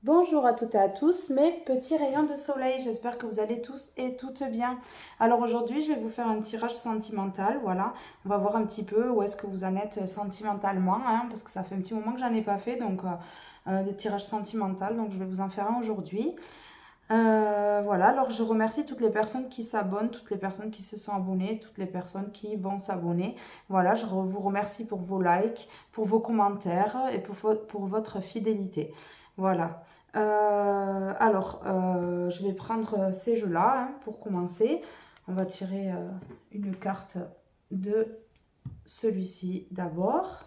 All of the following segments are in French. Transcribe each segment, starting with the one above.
Bonjour à toutes et à tous, mes petits rayons de soleil. J'espère que vous allez tous et toutes bien. Alors aujourd'hui, je vais vous faire un tirage sentimental. Voilà, on va voir un petit peu où est-ce que vous en êtes sentimentalement, hein, parce que ça fait un petit moment que j'en ai pas fait, donc de tirage sentimental. Donc je vais vous en faire un aujourd'hui. Voilà, alors je remercie toutes les personnes qui s'abonnent, toutes les personnes qui se sont abonnées, toutes les personnes qui vont s'abonner. Voilà, vous remercie pour vos likes, pour vos commentaires et pour votre fidélité. Voilà. Je vais prendre ces jeux-là hein, pour commencer. On va tirer une carte de celui-ci d'abord.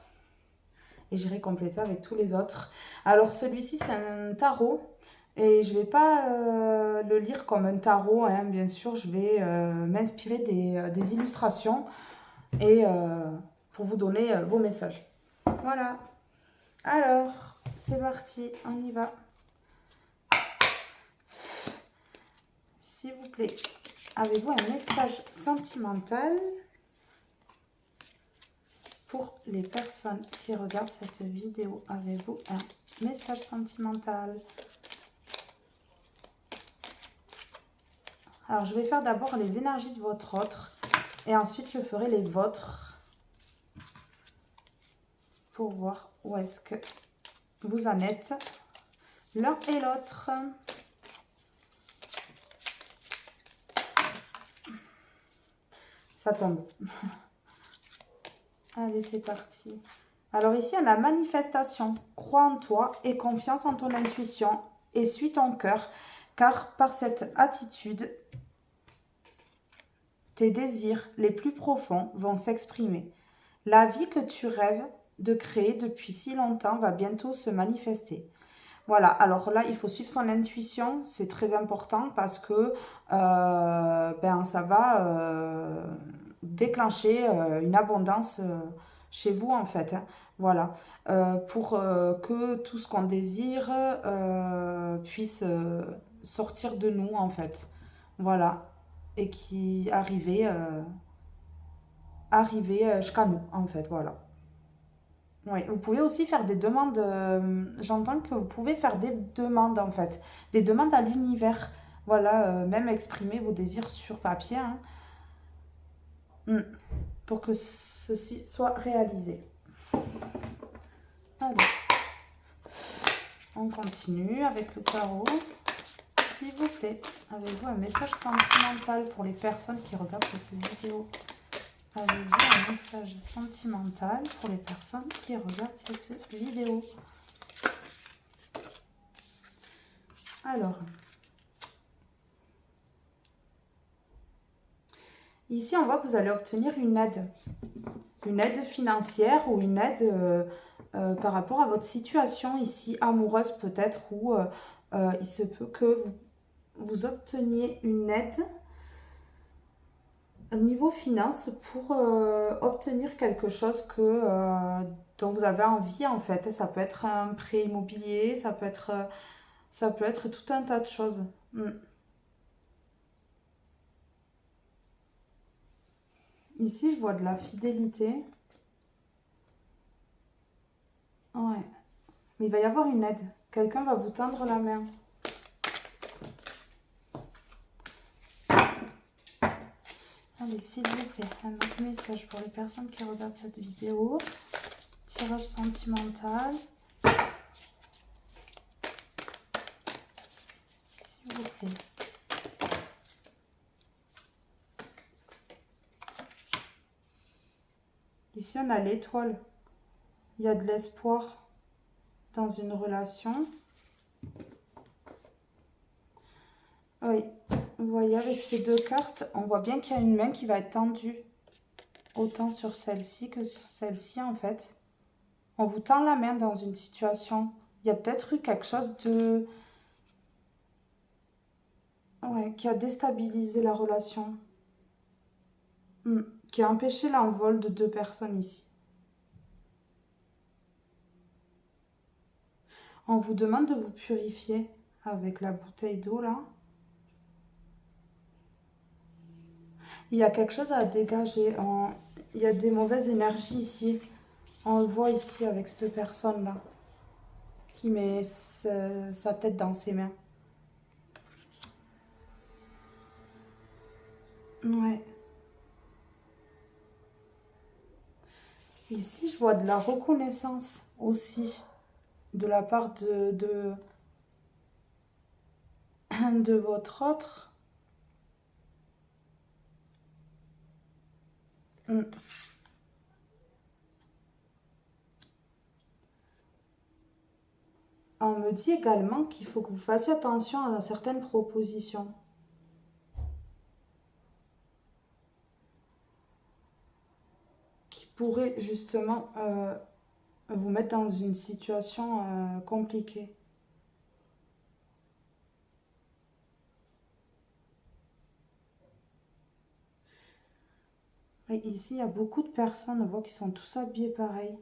Et j'irai compléter avec tous les autres. Alors celui-ci, c'est un tarot. Et je ne vais pas le lire comme un tarot, hein, bien sûr. Je vais m'inspirer des illustrations et pour vous donner vos messages. Voilà. Alors, c'est parti, on y va. S'il vous plaît, avez-vous un message sentimental pour les personnes qui regardent cette vidéo? Avez-vous un message sentimental? Alors, je vais faire d'abord les énergies de votre autre et ensuite je ferai les vôtres pour voir où est-ce que vous en êtes l'un et l'autre. Ça tombe. Allez, c'est parti. Alors ici, on a manifestation. Crois en toi et confiance en ton intuition et suis ton cœur, car par cette attitude, tes désirs les plus profonds vont s'exprimer. La vie que tu rêves de créer depuis si longtemps va bientôt se manifester. Voilà, alors là, il faut suivre son intuition, c'est très important parce que ça va déclencher une abondance chez vous en fait. Hein. Voilà, pour que tout ce qu'on désire puisse sortir de nous en fait. Voilà, et qui arriver jusqu'à nous en fait, voilà. Oui, vous pouvez aussi faire des demandes. J'entends que vous pouvez faire des demandes en fait, des demandes à l'univers. Voilà, même exprimer vos désirs sur papier hein, mm, pour que ceci soit réalisé. Allez, on continue avec le tarot. S'il vous plaît, avez-vous un message sentimental pour les personnes qui regardent cette vidéo? Avez-vous un message sentimental pour les personnes qui regardent cette vidéo? Alors, ici, on voit que vous allez obtenir une aide financière ou une aide par rapport à votre situation ici, amoureuse peut-être, ou il se peut que vous obteniez une aide au niveau finance pour obtenir quelque chose dont vous avez envie en fait. Ça peut être un prêt immobilier, ça peut être tout un tas de choses. Mm. Ici, je vois de la fidélité. Ouais. Mais il va y avoir une aide. Quelqu'un va vous tendre la main. Allez, s'il vous plaît, un autre message pour les personnes qui regardent cette vidéo. Tirage sentimental. S'il vous plaît. Ici, on a l'étoile. Il y a de l'espoir dans une relation. Oui, vous voyez avec ces deux cartes, on voit bien qu'il y a une main qui va être tendue. Autant sur celle-ci que sur celle-ci en fait. On vous tend la main dans une situation. Il y a peut-être eu quelque chose de... Ouais, qui a déstabilisé la relation. Qui a empêché l'envol de deux personnes ici. On vous demande de vous purifier avec la bouteille d'eau là. Il y a quelque chose à dégager. Il y a des mauvaises énergies ici. On le voit ici avec cette personne-là. qui met sa tête dans ses mains. Ouais. Ici, je vois de la reconnaissance aussi de la part de votre autre. Mm. On me dit également qu'il faut que vous fassiez attention à certaines propositions qui pourraient justement vous mettre dans une situation compliquée. Et ici, il y a beaucoup de personnes, on voit qu'ils sont tous habillés pareil.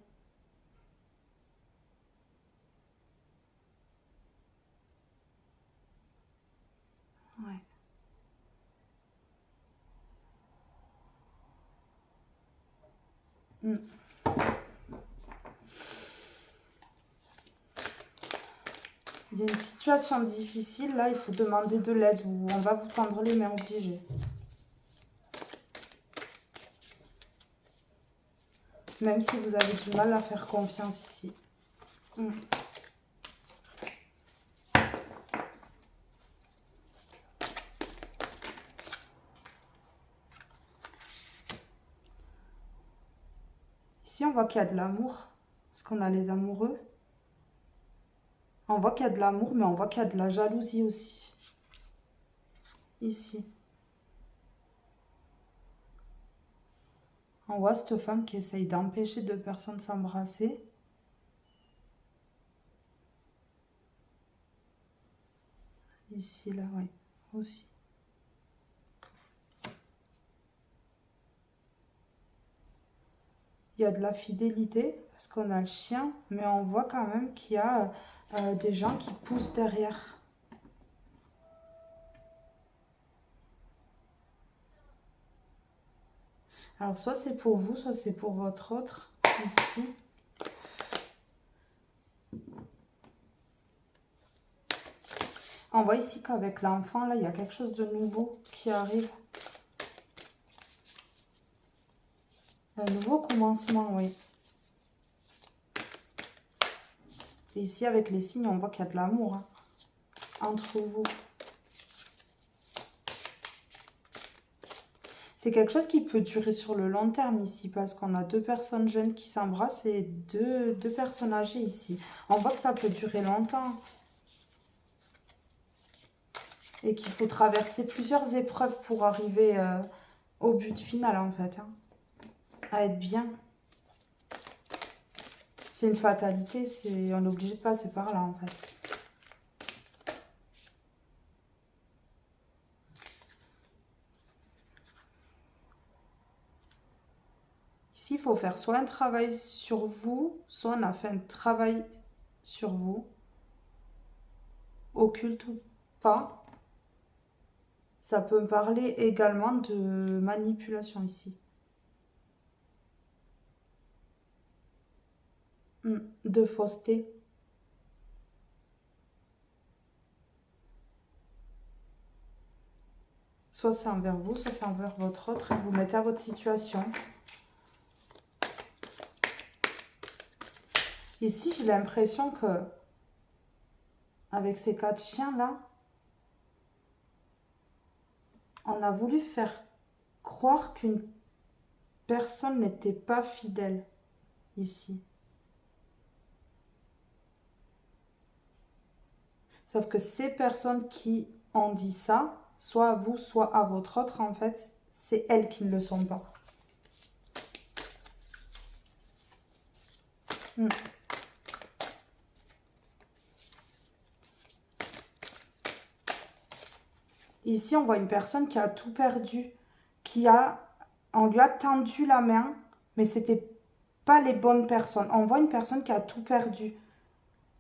Ouais. Mm. Il y a une situation difficile, là, il faut demander de l'aide ou on va vous tendre les mains obligées. Même si vous avez du mal à faire confiance ici. Mm. Ici, on voit qu'il y a de l'amour, parce qu'on a les amoureux. On voit qu'il y a de l'amour, mais on voit qu'il y a de la jalousie aussi. Ici. On voit cette femme qui essaye d'empêcher deux personnes de s'embrasser. Ici, là, oui, aussi. Il y a de la fidélité, parce qu'on a le chien, mais on voit quand même qu'il y a des gens qui poussent derrière. Alors, soit c'est pour vous, soit c'est pour votre autre, ici. On voit ici qu'avec l'enfant, là, il y a quelque chose de nouveau qui arrive. Un nouveau commencement, oui. Et ici, avec les signes, on voit qu'il y a de l'amour hein, entre vous. C'est quelque chose qui peut durer sur le long terme ici, parce qu'on a deux personnes jeunes qui s'embrassent et deux personnes âgées ici. On voit que ça peut durer longtemps. Et qu'il faut traverser plusieurs épreuves pour arriver au but final, en fait. Hein. À être bien. C'est une fatalité, on est obligé de passer par là, en fait. Ici, il faut faire soit un travail sur vous, soit on a fait un travail sur vous, occulte ou pas. Ça peut me parler également de manipulation ici. De fausseté. Soit c'est envers vous, soit c'est envers votre autre. Et vous mettez à votre situation. Ici, j'ai l'impression que, avec ces quatre chiens-là, on a voulu faire croire qu'une personne n'était pas fidèle ici. Sauf que ces personnes qui ont dit ça, soit à vous, soit à votre autre, en fait, c'est elles qui ne le sont pas. Ici, on voit une personne qui a tout perdu, on lui a tendu la main, mais c'était pas les bonnes personnes. On voit une personne qui a tout perdu.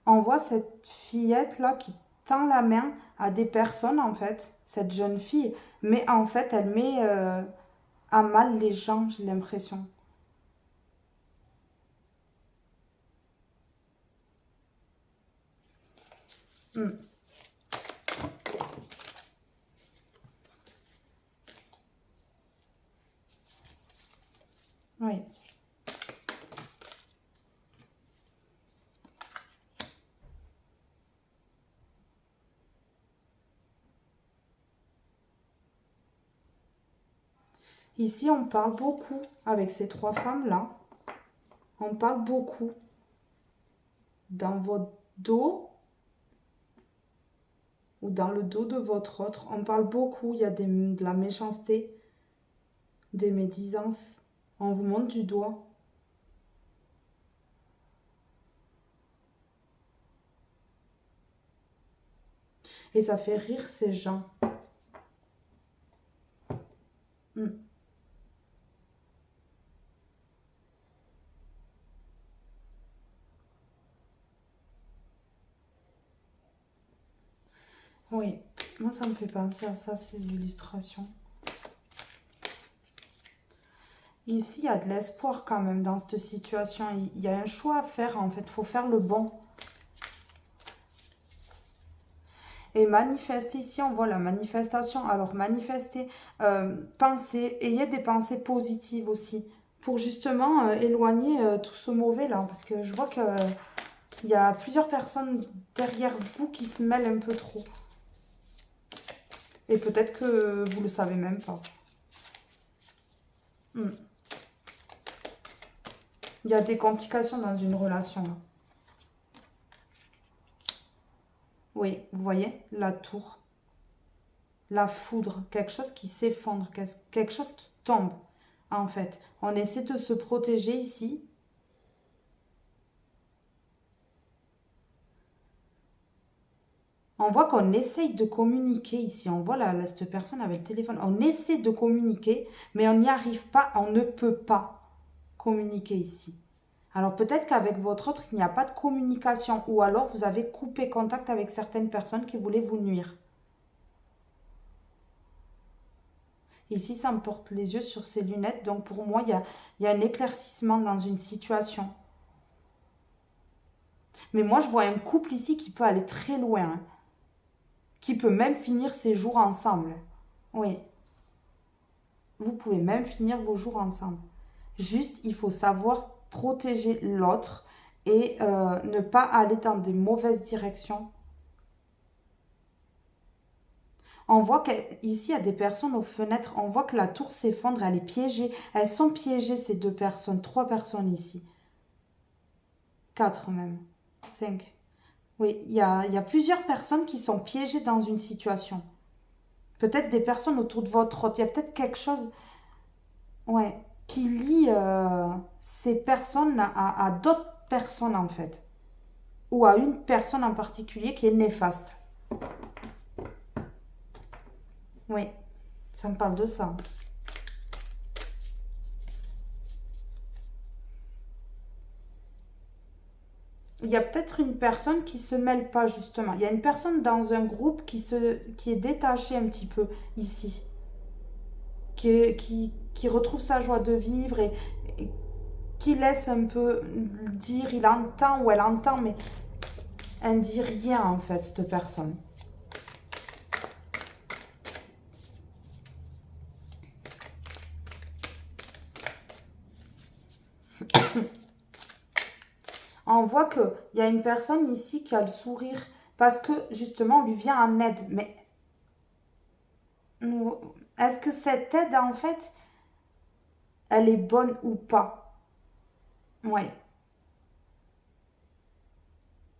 On voit cette fillette-là qui tend la main à des personnes, en fait, cette jeune fille. Mais en fait, elle met à mal les gens, j'ai l'impression. Hmm. Oui. Ici, on parle beaucoup avec ces trois femmes-là. On parle beaucoup dans votre dos ou dans le dos de votre autre. On parle beaucoup, il y a de la méchanceté, des médisances. On vous montre du doigt. Et ça fait rire ces gens. Hmm. Oui, moi ça me fait penser à ça, ces illustrations. Ici, il y a de l'espoir quand même dans cette situation. Il y a un choix à faire en fait, il faut faire le bon. Et manifester, ici on voit la manifestation. Alors manifester, penser, ayez des pensées positives aussi. Pour justement éloigner tout ce mauvais là. Parce que je vois que il y a plusieurs personnes derrière vous qui se mêlent un peu trop. Et peut-être que vous le savez même pas. Hmm. Il y a des complications dans une relation là. Oui, vous voyez, la tour, la foudre, quelque chose qui s'effondre, quelque chose qui tombe, en fait. On essaie de se protéger ici. On voit qu'on essaye de communiquer ici. On voit cette personne avec le téléphone. On essaie de communiquer, mais on n'y arrive pas, on ne peut pas communiquer ici. Alors peut-être qu'avec votre autre, il n'y a pas de communication, ou alors vous avez coupé contact avec certaines personnes qui voulaient vous nuire. Ici, ça me porte les yeux sur ces lunettes. Donc, pour moi, il y a un éclaircissement dans une situation. Mais moi, je vois un couple ici qui peut aller très loin. Hein, qui peut même finir ses jours ensemble. Oui, vous pouvez même finir vos jours ensemble. Juste, il faut savoir protéger l'autre et ne pas aller dans des mauvaises directions. On voit qu'ici, il y a des personnes aux fenêtres. On voit que la tour s'effondre, elle est piégée. Elles sont piégées, ces deux personnes. Trois personnes ici. Quatre même. Cinq. Oui, il y a plusieurs personnes qui sont piégées dans une situation. Peut-être des personnes autour de votre autre. Il y a peut-être quelque chose, ouais, qui lie ces personnes à d'autres personnes en fait. Ou à une personne en particulier qui est néfaste. Oui, ça me parle de ça. Il y a peut-être une personne qui se mêle pas justement. Il y a une personne dans un groupe qui est détachée un petit peu ici. Qui retrouve sa joie de vivre et qui laisse un peu dire, il entend ou elle entend, mais elle ne dit rien en fait, cette personne. On voit qu'il y a une personne ici qui a le sourire parce que justement on lui vient en aide. Mais est-ce que cette aide en fait, elle est bonne ou pas? Ouais.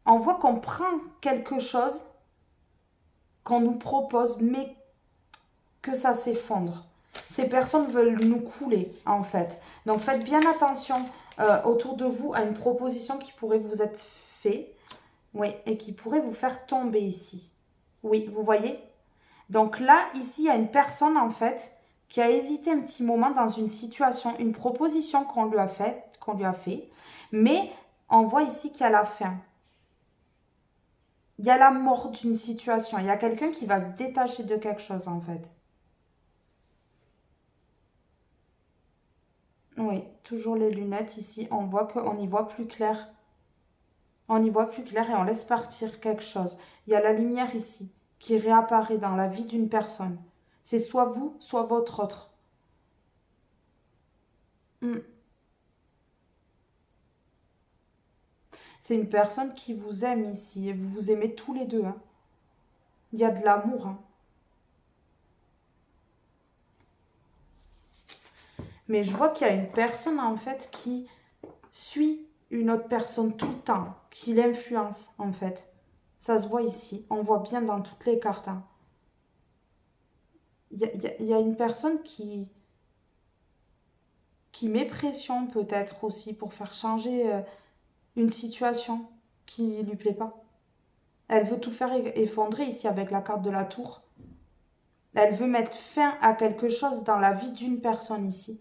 On voit qu'on prend quelque chose qu'on nous propose, mais que ça s'effondre. Ces personnes veulent nous couler, en fait. Donc, faites bien attention autour de vous à une proposition qui pourrait vous être faite. Oui, et qui pourrait vous faire tomber ici. Oui, vous voyez? Donc là, ici, il y a une personne, en fait, qui a hésité un petit moment dans une situation, une proposition qu'on lui a fait. Mais on voit ici qu'il y a la fin. Il y a la mort d'une situation. Il y a quelqu'un qui va se détacher de quelque chose, en fait. Oui, toujours les lunettes ici. On voit qu'on y voit plus clair. On y voit plus clair et on laisse partir quelque chose. Il y a la lumière ici qui réapparaît dans la vie d'une personne. C'est soit vous, soit votre autre. Hmm. C'est une personne qui vous aime ici et vous vous aimez tous les deux, hein. Il y a de l'amour, hein. Mais je vois qu'il y a une personne en fait qui suit une autre personne tout le temps, qui l'influence en fait. Ça se voit ici, on voit bien dans toutes les cartes, hein. Il y a une personne qui met pression peut-être aussi pour faire changer une situation qui lui plaît pas. Elle veut tout faire effondrer ici avec la carte de la tour. Elle veut mettre fin à quelque chose dans la vie d'une personne ici.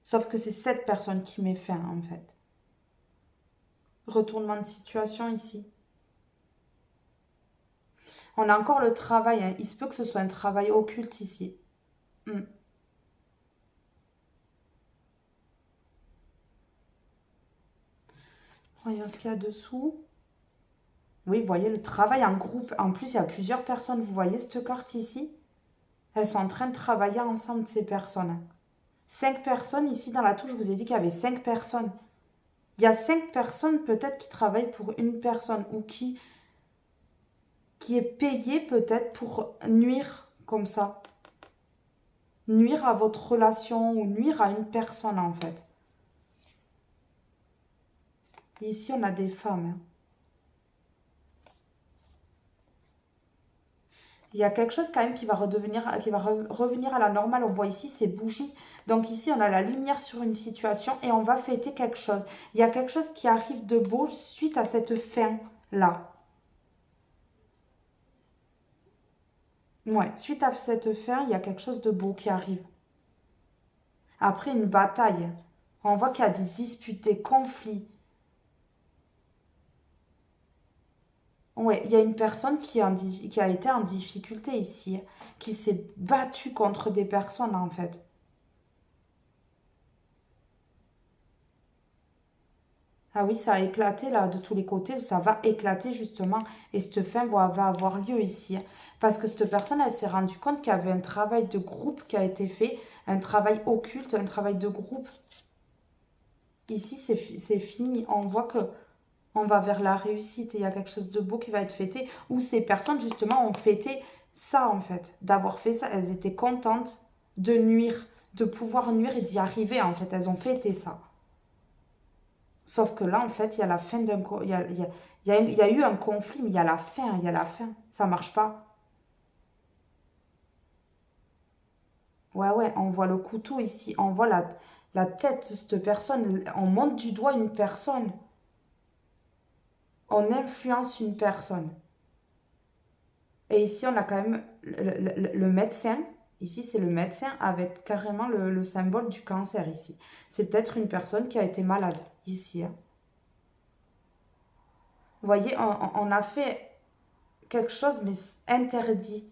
Sauf que c'est cette personne qui met fin en fait. Retournement de situation ici. On a encore le travail, hein. Il se peut que ce soit un travail occulte ici. Hmm. Voyons ce qu'il y a dessous. Oui, vous voyez le travail en groupe. En plus, il y a plusieurs personnes. Vous voyez cette carte ici? Elles sont en train de travailler ensemble, ces personnes. 5 personnes ici dans la touche. Je vous ai dit qu'il y avait 5 personnes. Il y a 5 personnes peut-être qui travaillent pour une personne ou qui est payée peut-être pour nuire comme ça. Nuire à votre relation ou nuire à une personne en fait. Ici, on a des femmes, hein. Il y a quelque chose quand même qui va revenir à la normale. On voit ici ces bougies. Donc ici, on a la lumière sur une situation et on va fêter quelque chose. Il y a quelque chose qui arrive de beau suite à cette fin-là. Ouais, suite à cette fin, il y a quelque chose de beau qui arrive. Après une bataille, on voit qu'il y a des disputes, des conflits. Ouais, il y a une personne qui a été en difficulté ici, qui s'est battue contre des personnes en fait. Ah oui, ça a éclaté là de tous les côtés, ou ça va éclater justement, et cette fin va avoir lieu ici. Parce que cette personne, elle s'est rendue compte qu'il y avait un travail de groupe qui a été fait, un travail occulte, un travail de groupe. Ici, c'est fini. On voit que on va vers la réussite et il y a quelque chose de beau qui va être fêté, où ces personnes justement ont fêté ça en fait, d'avoir fait ça. Elles étaient contentes de nuire, de pouvoir nuire et d'y arriver en fait. Elles ont fêté ça. Sauf que là, en fait, il y a la fin d'un... il y a eu un conflit, mais il y a la fin, il y a la fin. Ça marche pas. Ouais, ouais, on voit le couteau ici, on voit la tête de cette personne, on monte du doigt une personne, on influence une personne. Et ici, on a quand même le médecin. Ici, c'est le médecin avec carrément le symbole du cancer ici. C'est peut-être une personne qui a été malade ici, hein. Vous voyez, on a fait quelque chose, mais interdit.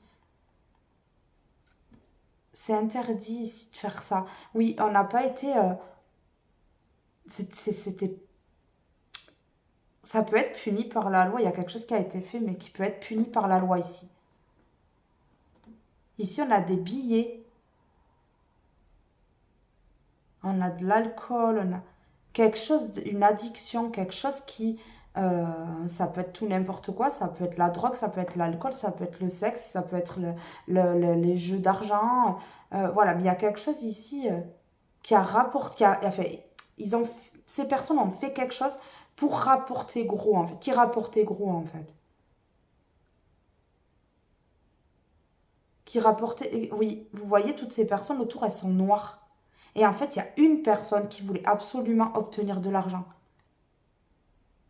C'est interdit ici de faire ça. Oui, on n'a pas été... c'était... Ça peut être puni par la loi. Il y a quelque chose qui a été fait, mais qui peut être puni par la loi ici. Ici, on a des billets. On a de l'alcool. On a quelque chose, une addiction, quelque chose qui... ça peut être tout n'importe quoi. Ça peut être la drogue, ça peut être l'alcool, ça peut être le sexe, ça peut être les jeux d'argent. Voilà, mais il y a quelque chose ici... qui a rapporté, fait, ces personnes ont fait quelque chose pour rapporter gros, en fait, qui rapportait gros, en fait. Qui rapportait, oui, vous voyez, toutes ces personnes autour, elles sont noires. Et en fait, il y a une personne qui voulait absolument obtenir de l'argent.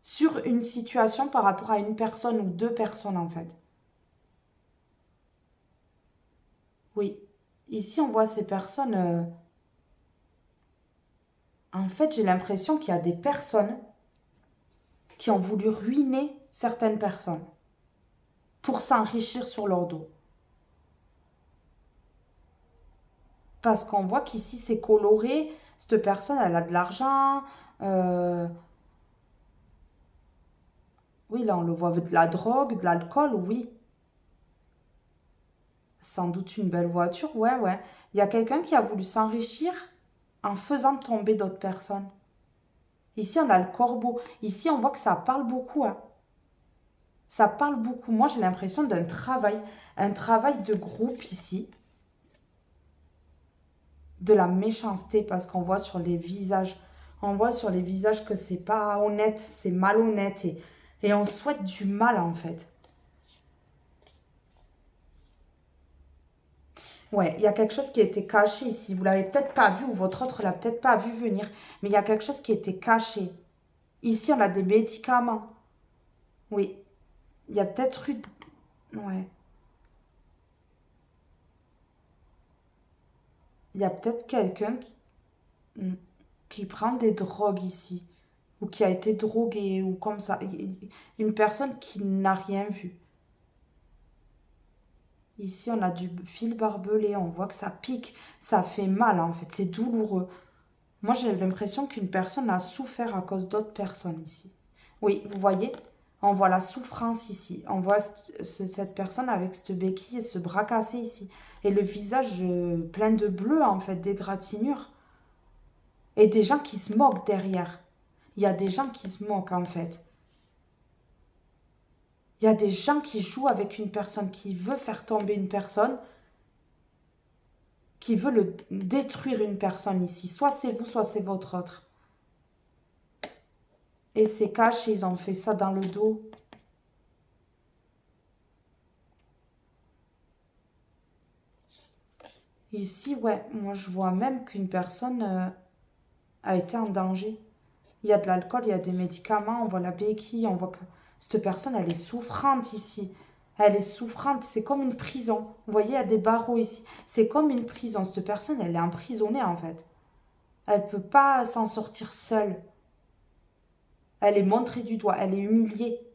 Sur une situation par rapport à une personne ou 2 personnes, en fait. Oui. Ici, on voit ces personnes... en fait, j'ai l'impression qu'il y a des personnes qui ont voulu ruiner certaines personnes pour s'enrichir sur leur dos. Parce qu'on voit qu'ici, c'est coloré. Cette personne, elle a de l'argent. Oui, là, on le voit avec de la drogue, de l'alcool, oui. Sans doute une belle voiture, ouais, ouais. Il y a quelqu'un qui a voulu s'enrichir en faisant tomber d'autres personnes. Ici, on a le corbeau. Ici, on voit que ça parle beaucoup, hein. Ça parle beaucoup. Moi, j'ai l'impression d'un travail, un travail de groupe ici, de la méchanceté, parce qu'on voit sur les visages, on voit sur les visages que c'est pas honnête, c'est malhonnête, et on souhaite du mal, en fait. Ouais, il y a quelque chose qui a été caché ici. Vous l'avez peut-être pas vu, ou votre autre l'a peut-être pas vu venir, mais il y a quelque chose qui a été caché. Ici, on a des médicaments. Oui, il y a peut-être eu... Ouais. Il y a peut-être quelqu'un qui prend des drogues ici, ou qui a été drogué, ou comme ça. Une personne qui n'a rien vu. Ici, on a du fil barbelé, on voit que ça pique, ça fait mal en fait, c'est douloureux. Moi, j'ai l'impression qu'une personne a souffert à cause d'autres personnes ici. Oui, vous voyez, on voit la souffrance ici. On voit cette personne avec cette béquille et ce bras cassé ici. Et le visage plein de bleu, en fait, d'égratignures. Et des gens qui se moquent derrière. Il y a des gens qui se moquent, en fait. Il y a des gens qui jouent avec une personne, qui veut faire tomber une personne, qui veut détruire une personne ici. Soit c'est vous, soit c'est votre autre. Et c'est caché, ils ont fait ça dans le dos. Ici, ouais, moi je vois même qu'une personne a été en danger. Il y a de l'alcool, il y a des médicaments, on voit la béquille, on voit que cette personne, elle est souffrante ici. Elle est souffrante, c'est comme une prison. Vous voyez, il y a des barreaux ici. C'est comme une prison. Cette personne, elle est emprisonnée en fait. Elle ne peut pas s'en sortir seule. Elle est montrée du doigt, elle est humiliée.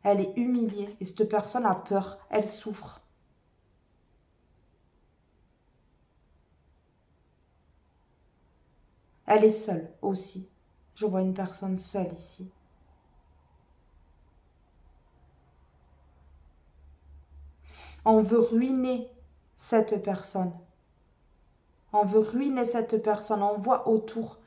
Elle est humiliée. Et cette personne a peur, elle souffre. Elle est seule aussi. Je vois une personne seule ici. On veut ruiner cette personne. On veut ruiner cette personne. On voit autour.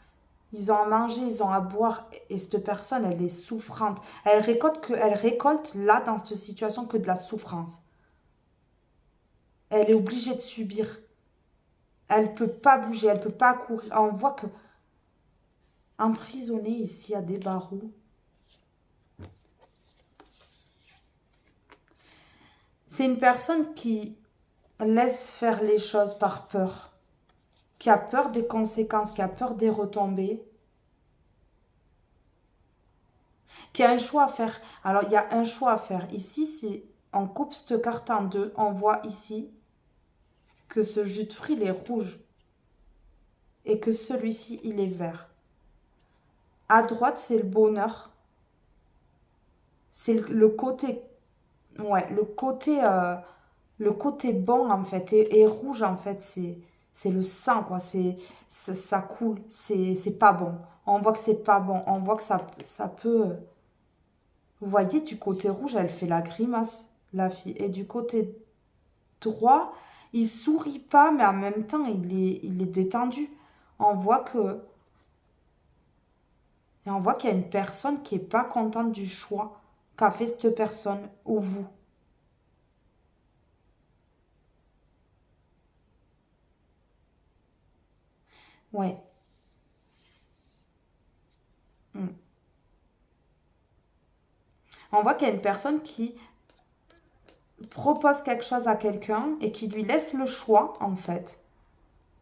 Ils ont à manger, ils ont à boire. Et cette personne, elle est souffrante. Elle récolte là, dans cette situation, que de la souffrance. Elle est obligée de subir. Elle ne peut pas bouger, elle ne peut pas courir. On voit que emprisonnée ici à des barreaux. C'est une personne qui laisse faire les choses par peur, qui a peur des conséquences, qui a peur des retombées, qui a un choix à faire. Alors, il y a un choix à faire. Ici, si on coupe cette carte en deux, on voit ici que ce jus de fruits, il est rouge et que celui-ci, il est vert. À droite, c'est le bonheur. C'est le côté, ouais, le côté bon, en fait. Et rouge, en fait, c'est le sang, quoi. Ça coule. C'est pas bon. On voit que c'est pas bon. On voit que ça peut... Vous voyez, du côté rouge, elle fait la grimace, la fille. Et du côté droit, il sourit pas, mais en même temps, il est détendu. On voit que... Et on voit qu'il y a une personne qui est pas contente du choix qu'a fait cette personne ou vous. Ouais. Mm. On voit qu'il y a une personne qui propose quelque chose à quelqu'un et qui lui laisse le choix, en fait,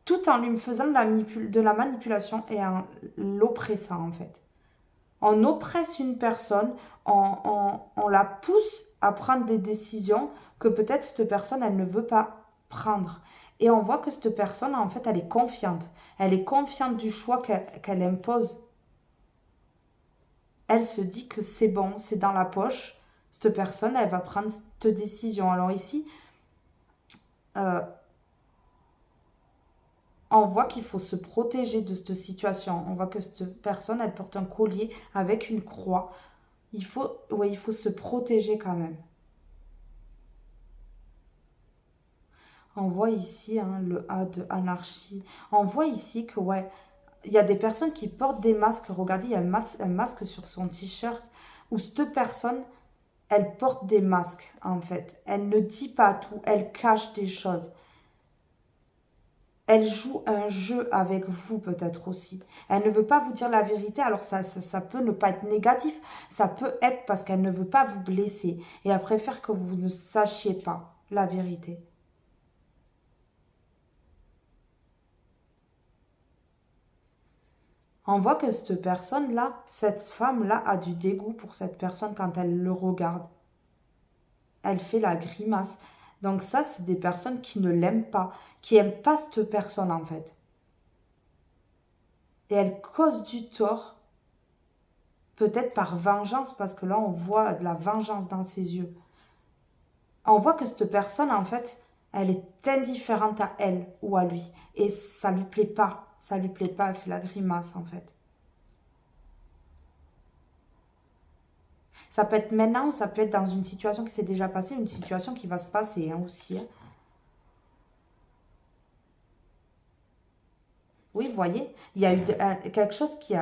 tout en lui faisant de la manipulation et en l'oppressant, en fait. On oppresse une personne, on la pousse à prendre des décisions que peut-être cette personne, elle ne veut pas prendre. Et on voit que cette personne, en fait, elle est confiante. Elle est confiante du choix qu'elle impose. Elle se dit que c'est bon, c'est dans la poche. Cette personne, elle va prendre cette décision. Alors ici, euh, on voit qu'il faut se protéger de cette situation. On voit que cette personne, elle porte un collier avec une croix. Ouais, il faut se protéger quand même. On voit ici le A de anarchie. On voit ici que, ouais, il y a des personnes qui portent des masques. Regardez, il y a un masque sur son t-shirt où cette personne, elle porte des masques, en fait. Elle ne dit pas tout, elle cache des choses. Elle joue un jeu avec vous peut-être aussi. Elle ne veut pas vous dire la vérité, alors ça peut ne pas être négatif, ça peut être parce qu'elle ne veut pas vous blesser et elle préfère que vous ne sachiez pas la vérité. On voit que cette personne-là, cette femme-là a du dégoût pour cette personne quand elle le regarde. Elle fait la grimace. Donc ça, c'est des personnes qui ne l'aiment pas, qui n'aiment pas cette personne en fait. Et elle cause du tort, peut-être par vengeance, parce que là, on voit de la vengeance dans ses yeux. On voit que cette personne, en fait, elle est indifférente à elle ou à lui. Et ça lui plaît pas. Ça lui plaît pas, elle fait la grimace, en fait. Ça peut être maintenant ou ça peut être dans une situation qui s'est déjà passée, une situation qui va se passer aussi. Oui, vous voyez, il y a eu quelque chose qui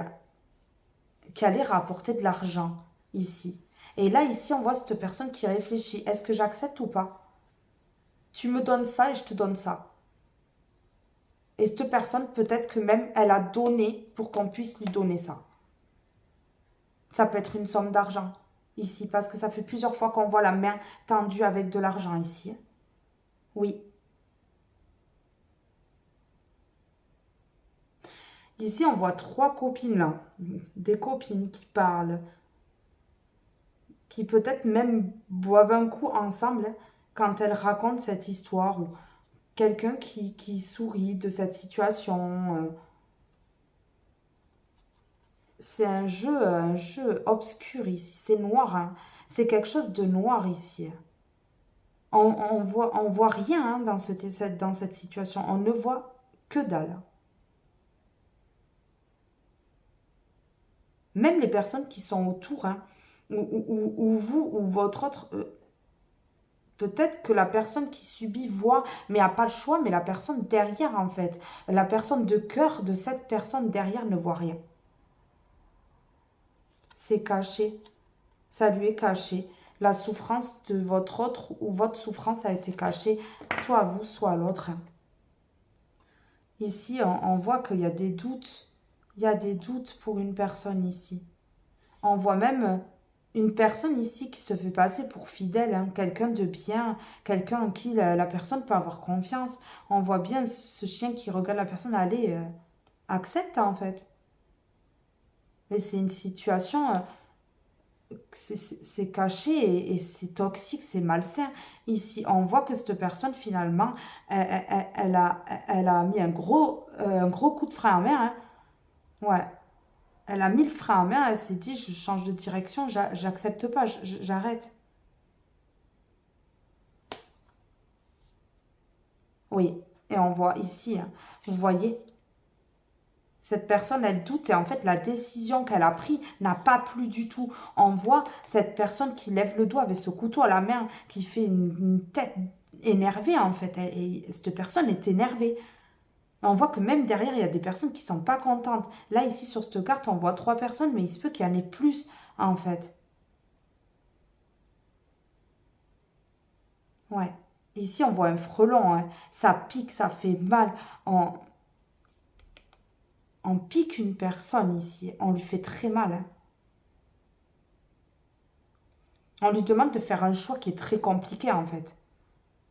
allait rapporter de l'argent ici. Et là, ici, on voit cette personne qui réfléchit. Est-ce que j'accepte ou pas? Tu me donnes ça et je te donne ça. Et cette personne, peut-être que même elle a donné pour qu'on puisse lui donner ça. Ça peut être une somme d'argent ici, parce que ça fait plusieurs fois qu'on voit la main tendue avec de l'argent ici. Oui. Ici, on voit trois copines là. Des copines qui parlent, qui peut-être même boivent un coup ensemble quand elles racontent cette histoire. Ou quelqu'un qui sourit de cette situation. C'est un jeu obscur ici. C'est noir, hein. C'est quelque chose de noir ici. On voit rien dans dans cette situation. On ne voit que dalle. Même les personnes qui sont autour, hein, ou vous, ou votre autre, peut-être que la personne qui subit voit, mais n'a pas le choix, mais la personne derrière, en fait, la personne de cœur de cette personne derrière ne voit rien. C'est caché. Ça lui est caché. La souffrance de votre autre ou votre souffrance a été cachée, soit à vous, soit à l'autre. Ici, on voit qu'il y a des doutes. Il y a des doutes pour une personne ici. On voit même une personne ici qui se fait passer pour fidèle, hein, quelqu'un de bien, quelqu'un en qui la personne peut avoir confiance. On voit bien ce chien qui regarde la personne aller, accepte en fait. Mais c'est une situation, c'est caché et c'est toxique, c'est malsain. Ici, on voit que cette personne, finalement, elle a mis un gros coup de frein à main. Hein. Ouais, elle a mis le frein à main, elle s'est dit, je change de direction, j'accepte pas, j'arrête. Oui, et on voit ici, hein, vous voyez, cette personne, elle doute et en fait, la décision qu'elle a prise n'a pas plu du tout. On voit cette personne qui lève le doigt avec ce couteau à la main, qui fait une tête énervée en fait. Et cette personne est énervée. On voit que même derrière, il y a des personnes qui sont pas contentes. Là, ici, sur cette carte, on voit trois personnes, mais il se peut qu'il y en ait plus en fait. Ouais. Ici, on voit un frelon. Hein. Ça pique, ça fait mal. On pique une personne ici. On lui fait très mal. Hein. On lui demande de faire un choix qui est très compliqué en fait.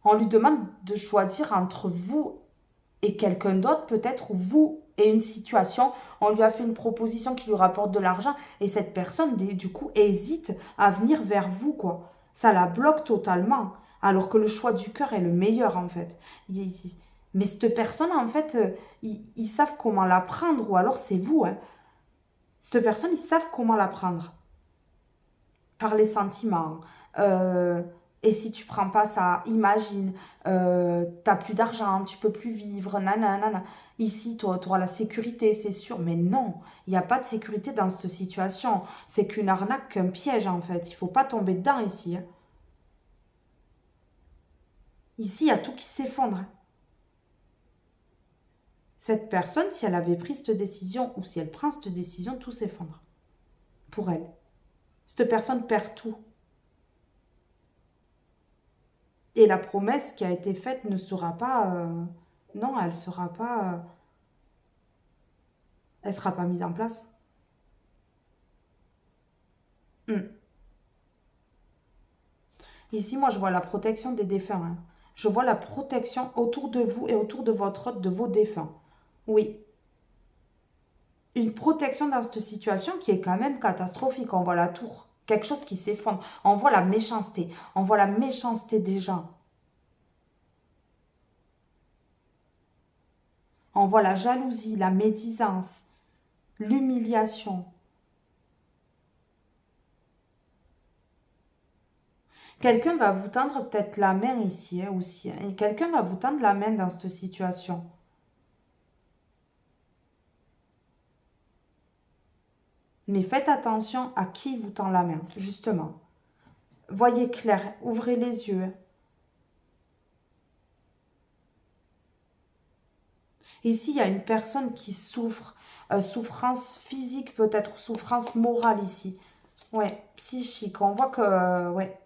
On lui demande de choisir entre vous et quelqu'un d'autre peut-être, ou vous et une situation. On lui a fait une proposition qui lui rapporte de l'argent et cette personne, du coup, hésite à venir vers vous, quoi. Ça la bloque totalement. Alors que le choix du cœur est le meilleur, en fait. Mais cette personne, en fait, ils savent comment la prendre, ou alors c'est vous, hein. Cette personne, ils savent comment la prendre. Par les sentiments. Et si tu prends pas ça, imagine, t'as plus d'argent, tu peux plus vivre, nanana. Ici, toi, tu auras la sécurité, c'est sûr. Mais non, il n'y a pas de sécurité dans cette situation. C'est qu'une arnaque, qu'un piège, en fait. Il faut pas tomber dedans ici, hein. Ici, il y a tout qui s'effondre, hein. Cette personne, si elle avait pris cette décision ou si elle prend cette décision, tout s'effondre pour elle. Cette personne perd tout. Et la promesse qui a été faite ne sera pas... non, elle sera pas... elle sera pas mise en place. Hmm. Ici, moi, je vois la protection des défunts, hein. Je vois la protection autour de vous et autour de votre hôte, de vos défunts. Oui. Une protection dans cette situation qui est quand même catastrophique. On voit la tour. Quelque chose qui s'effondre. On voit la méchanceté. On voit la méchanceté des gens. On voit la jalousie, la médisance, l'humiliation. Quelqu'un va vous tendre peut-être la main ici, hein, aussi, hein. Et quelqu'un va vous tendre la main dans cette situation. Mais faites attention à qui vous tend la main, justement. Voyez clair, ouvrez les yeux, hein. Ici, il y a une personne qui souffre, souffrance physique peut-être, souffrance morale ici. Ouais, psychique. On voit que, ouais.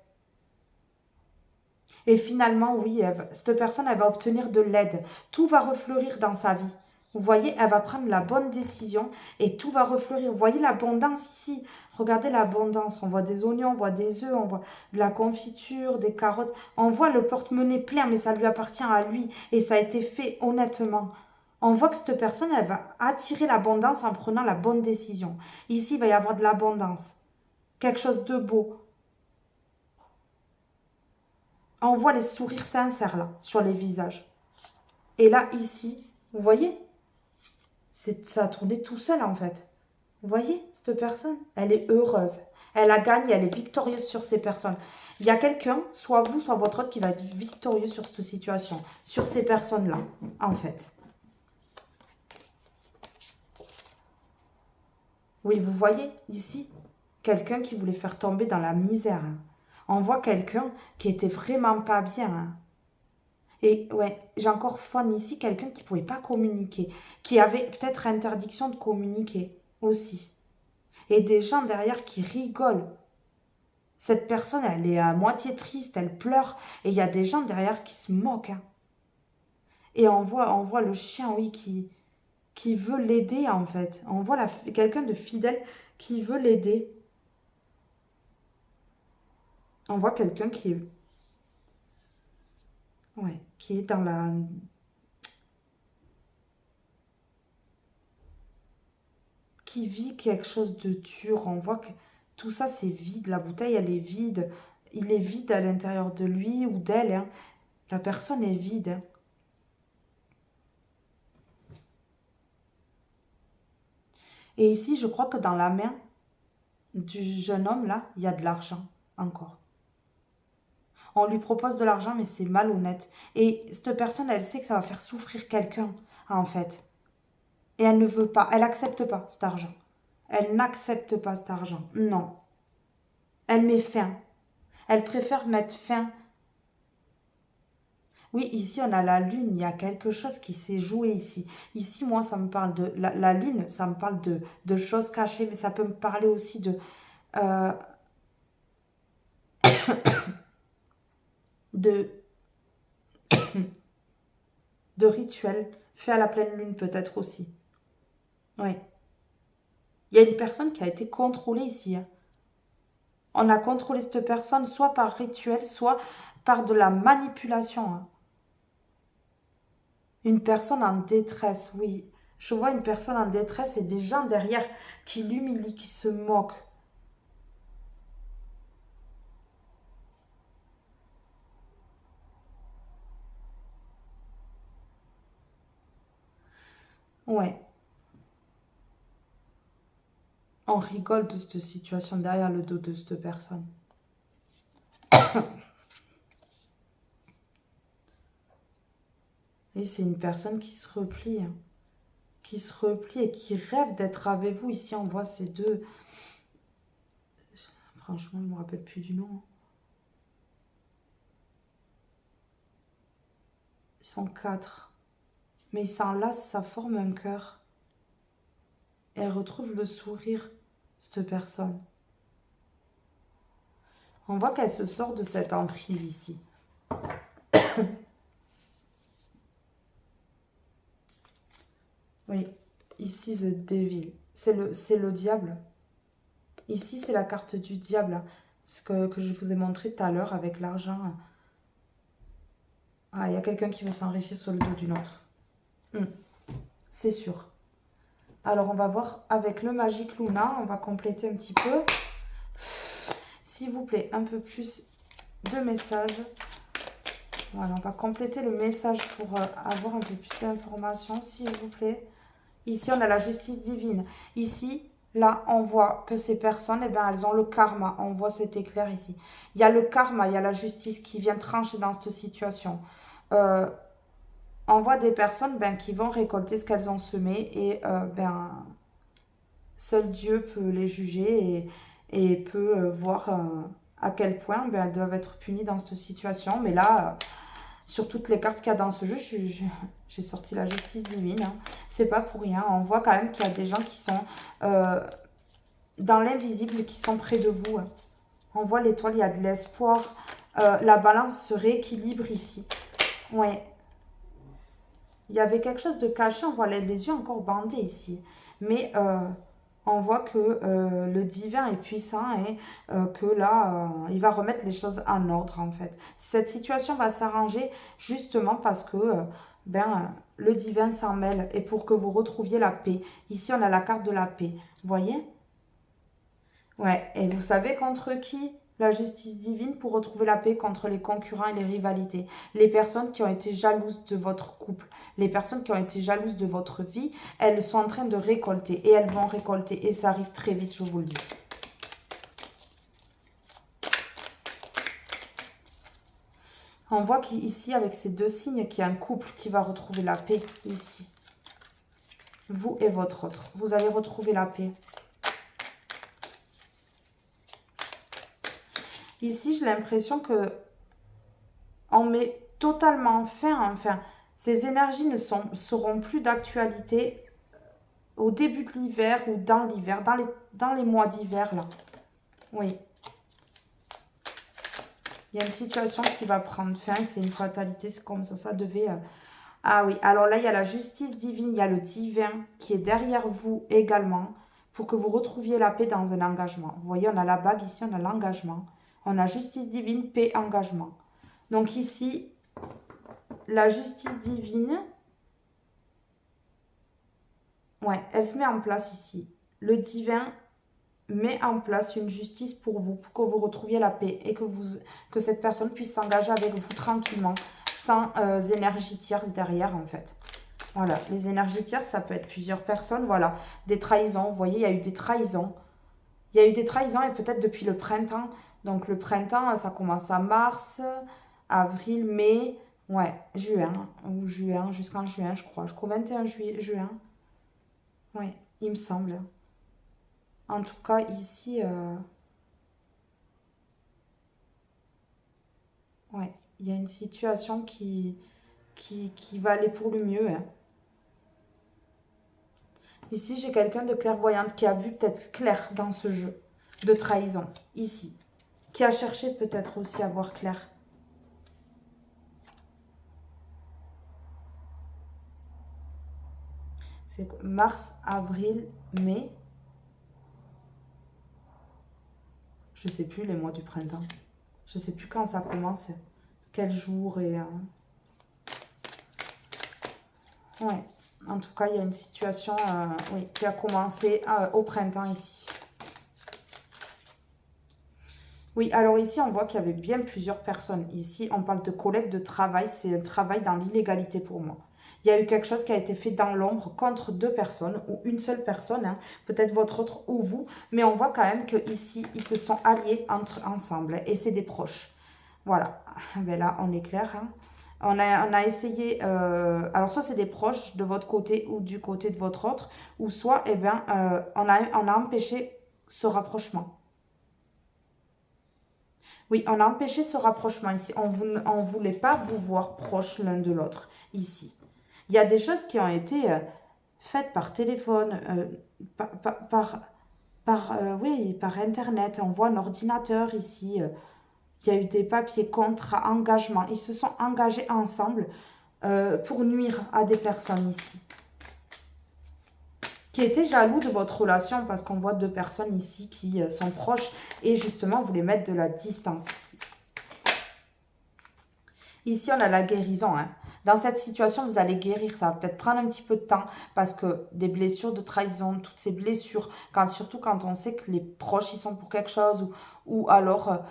Et finalement, oui, cette personne, elle va obtenir de l'aide. Tout va refleurir dans sa vie. Vous voyez, elle va prendre la bonne décision et tout va refleurir. Vous voyez l'abondance ici. Regardez l'abondance. On voit des oignons, on voit des œufs, on voit de la confiture, des carottes. On voit le porte-monnaie plein, mais ça lui appartient à lui. Et ça a été fait honnêtement. On voit que cette personne, elle va attirer l'abondance en prenant la bonne décision. Ici, il va y avoir de l'abondance. Quelque chose de beau. On voit les sourires sincères là, sur les visages. Et là, ici, vous voyez, ça a tourné tout seul en fait. Vous voyez, cette personne, elle est heureuse. Elle a gagné, elle est victorieuse sur ces personnes. Il y a quelqu'un, soit vous, soit votre autre, qui va être victorieux sur cette situation, sur ces personnes-là, en fait. Oui, vous voyez, ici, quelqu'un qui voulait faire tomber dans la misère, hein. On voit quelqu'un qui était vraiment pas bien, hein. Et ouais, j'ai encore fun ici quelqu'un qui ne pouvait pas communiquer, qui avait peut-être interdiction de communiquer aussi. Et des gens derrière qui rigolent. Cette personne, elle est à moitié triste, elle pleure, et il y a des gens derrière qui se moquent, hein. Et on voit le chien, oui, qui veut l'aider en fait. On voit quelqu'un de fidèle qui veut l'aider. On voit quelqu'un ouais, qui est dans qui vit quelque chose de dur. On voit que tout ça, c'est vide. La bouteille, elle est vide. Il est vide à l'intérieur de lui ou d'elle, hein. La personne est vide, hein. Et ici, je crois que dans la main du jeune homme, là, il y a de l'argent encore. On lui propose de l'argent, mais c'est malhonnête. Et cette personne, elle sait que ça va faire souffrir quelqu'un, en fait. Et elle ne veut pas, elle n'accepte pas cet argent. Elle n'accepte pas cet argent. Non. Elle met fin. Elle préfère mettre fin. Oui, ici, on a la lune. Il y a quelque chose qui s'est joué ici. Ici, moi, ça me parle de... La lune, ça me parle de choses cachées, mais ça peut me parler aussi euh, de, de rituels faits à la pleine lune, peut-être aussi. Oui. Il y a une personne qui a été contrôlée ici, hein. On a contrôlé cette personne soit par rituel, soit par de la manipulation, hein. Une personne en détresse, oui. Je vois une personne en détresse et des gens derrière qui l'humilient, qui se moquent. Ouais, on rigole de cette situation derrière le dos de cette personne. Oui, c'est une personne qui se replie. Hein. Qui se replie et qui rêve d'être avec vous. Ici, on voit ces deux. Franchement, je ne me rappelle plus du nom. Hein. Ils sont 4. Mais ils s'enlacent, ça forme un cœur. Et elle retrouve le sourire, cette personne. On voit qu'elle se sort de cette emprise ici. Oui, ici, The Devil. C'est le diable. Ici, c'est la carte du diable. Ce que je vous ai montré tout à l'heure avec l'argent. Ah, il y a quelqu'un qui veut s'enrichir sur le dos d'une autre. C'est sûr. Alors, on va voir avec le Magic Luna. On va compléter un petit peu. S'il vous plaît, un peu plus de messages. Voilà, on va compléter le message pour avoir un peu plus d'informations, s'il vous plaît. Ici, on a la justice divine. Ici, là, on voit que ces personnes, eh bien, elles ont le karma. On voit cet éclair ici. Il y a le karma, il y a la justice qui vient trancher dans cette situation. On voit des personnes qui vont récolter ce qu'elles ont semé et seul Dieu peut les juger et peut voir à quel point elles doivent être punies dans cette situation. Mais là, sur toutes les cartes qu'il y a dans ce jeu, j'ai sorti la justice divine. Hein. C'est pas pour rien. On voit quand même qu'il y a des gens qui sont dans l'invisible, qui sont près de vous. Hein. On voit l'étoile, il y a de l'espoir. La balance se rééquilibre ici. Ouais. Il y avait quelque chose de caché. On voit les yeux encore bandés ici. Mais on voit que le divin est puissant et que là, il va remettre les choses en ordre en fait. Cette situation va s'arranger justement parce que le divin s'en mêle et pour que vous retrouviez la paix. Ici, on a la carte de la paix. Vous voyez? Ouais, et vous savez contre qui? La justice divine pour retrouver la paix contre les concurrents et les rivalités. Les personnes qui ont été jalouses de votre couple, les personnes qui ont été jalouses de votre vie, elles sont en train de récolter et elles vont récolter et ça arrive très vite, je vous le dis. On voit qu'ici, avec ces deux signes, qu'il y a un couple qui va retrouver la paix ici. Vous et votre autre. Vous allez retrouver la paix. Ici, j'ai l'impression que on met totalement fin, enfin, ces énergies ne seront plus d'actualité au début de l'hiver ou dans l'hiver, dans les mois d'hiver, là. Oui. Il y a une situation qui va prendre fin, c'est une fatalité, c'est comme ça devait... Ah oui, alors là, il y a la justice divine, il y a le divin qui est derrière vous également, pour que vous retrouviez la paix dans un engagement. Vous voyez, on a la bague ici, on a l'engagement. On a justice divine, paix, engagement. Donc ici, la justice divine, ouais, elle se met en place ici. Le divin met en place une justice pour que vous retrouviez la paix et que cette personne puisse s'engager avec vous tranquillement, sans énergie tierce derrière en fait. Voilà, les énergies tierces, ça peut être plusieurs personnes, voilà, des trahisons, vous voyez, il y a eu des trahisons. Il y a eu des trahisons et peut-être depuis le printemps. Donc le printemps, ça commence à mars, avril, mai, ouais, juin, ou juin, jusqu'en juin, je crois. Jusqu'au 21 juin. Ouais, il me semble. En tout cas, ici, ouais, il y a une situation qui va aller pour le mieux. Hein. Ici, j'ai quelqu'un de clairvoyante qui a vu peut-être clair dans ce jeu de trahison. Ici. Qui a cherché peut-être aussi à voir clair. C'est mars, avril, mai. Je ne sais plus les mois du printemps. Je ne sais plus quand ça commence. Quel jour et... Ouais. En tout cas, il y a une situation oui, qui a commencé au printemps ici. Oui, alors ici, on voit qu'il y avait bien plusieurs personnes. Ici, on parle de collègues de travail. C'est un travail dans l'illégalité pour moi. Il y a eu quelque chose qui a été fait dans l'ombre contre deux personnes ou une seule personne, hein, peut-être votre autre ou vous. Mais on voit quand même qu'ici, ils se sont alliés ensemble et c'est des proches. Voilà, ben là, on est clair. Hein. On a essayé, alors soit c'est des proches de votre côté ou du côté de votre autre, ou soit, eh bien, on a empêché ce rapprochement. Oui, on a empêché ce rapprochement ici. On ne voulait pas vous voir proches l'un de l'autre ici. Il y a des choses qui ont été faites par téléphone, oui, par Internet. On voit un ordinateur ici. Il y a eu des papiers contre engagement. Ils se sont engagés ensemble pour nuire à des personnes ici qui étaient jaloux de votre relation parce qu'on voit deux personnes ici qui sont proches et justement vous voulez mettre de la distance ici. Ici, on a la guérison. Hein. Dans cette situation, vous allez guérir. Ça va peut-être prendre un petit peu de temps parce que des blessures de trahison, toutes ces blessures, surtout quand on sait que les proches, ils sont pour quelque chose ou alors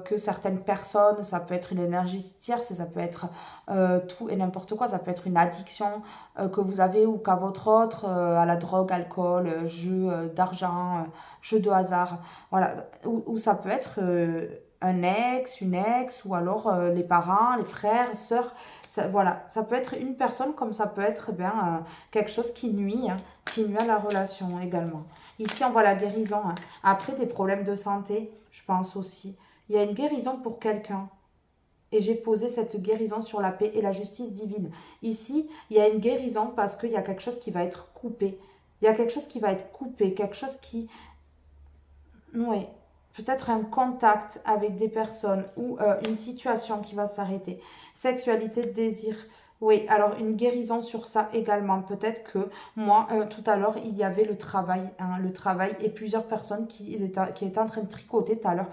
que certaines personnes, ça peut être une énergie tierce et ça peut être tout et n'importe quoi. Ça peut être une addiction que vous avez ou qu'à votre autre, à la drogue, alcool, jeu d'argent, jeu de hasard. Voilà. Ou ça peut être un ex, une ex, ou alors les parents, les frères, sœurs. Ça, voilà, ça peut être une personne comme ça peut être quelque chose qui nuit à la relation également. Ici, on voit la guérison. Hein. Après, des problèmes de santé, je pense aussi. Il y a une guérison pour quelqu'un. Et j'ai posé cette guérison sur la paix et la justice divine. Ici, il y a une guérison parce qu'il y a quelque chose qui va être coupé. Il y a quelque chose qui va être coupé, quelque chose qui... Oui, peut-être un contact avec des personnes ou une situation qui va s'arrêter. Sexualité, désir. Oui, alors une guérison sur ça également. Peut-être que moi, tout à l'heure, il y avait le travail et plusieurs personnes qui étaient en train de tricoter tout à l'heure.